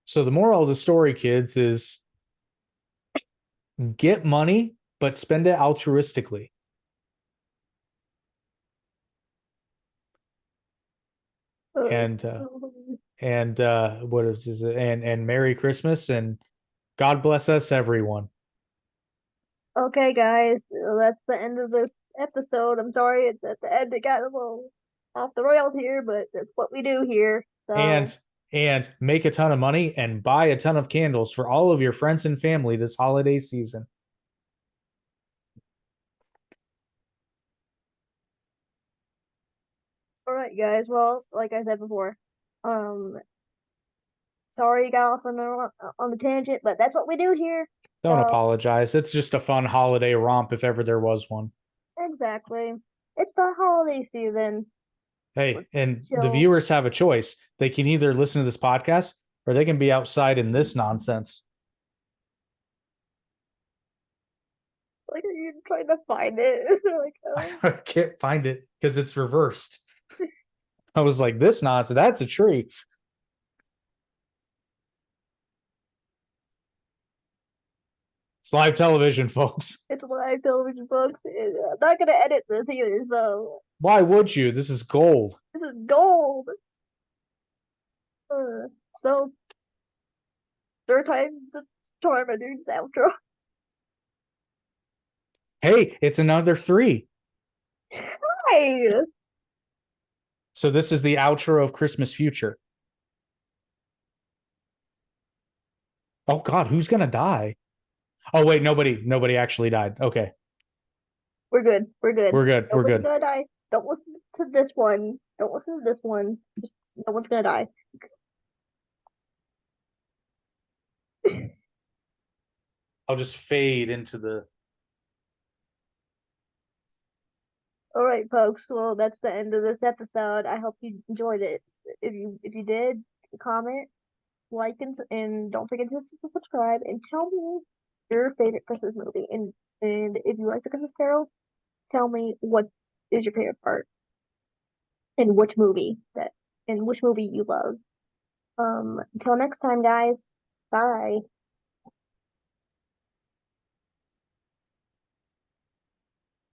So the moral of the story, kids, is get money, but spend it altruistically. And what is it? And Merry Christmas and God bless us, everyone. okay, guys, that's the end of this episode. I'm sorry, it's at the end. It got a little off the rails here, but that's what we do here. So, And make a ton of money and buy a ton of candles for all of your friends and family this holiday season. all right, guys. Well, like I said before, sorry you got off on the tangent, but that's what we do here. Don't So, apologize. It's just a fun holiday romp if ever there was one. exactly. It's the holiday season. Hey, and the chill. viewers have a choice. They can either listen to this podcast or they can be outside in this nonsense. Like, are you trying to find it? Like, oh. I can't find it because it's reversed. I was like, this nonsense, that's a tree. It's live television, folks. It's live television, folks. I'm not gonna edit this either, so Why would you? This is gold. this is gold. So, third time to charm a dude's outro. Hey, it's another 3. Hi. So this is the outro of Christmas Future. Oh God, who's gonna die? Oh wait, nobody actually died. Okay, We're good. We're good. we're good. We're Nobody's good. gonna die. Don't listen to this one. Don't listen to this one. No one's gonna die. I'll just fade into the. All right, folks. Well, that's the end of this episode. I hope you enjoyed it. If you did, comment, like, and don't forget to subscribe and tell me your favorite Christmas movie. And if you like the Christmas Carol, tell me what is your favorite part and which movie you love. Until next time, guys. Bye.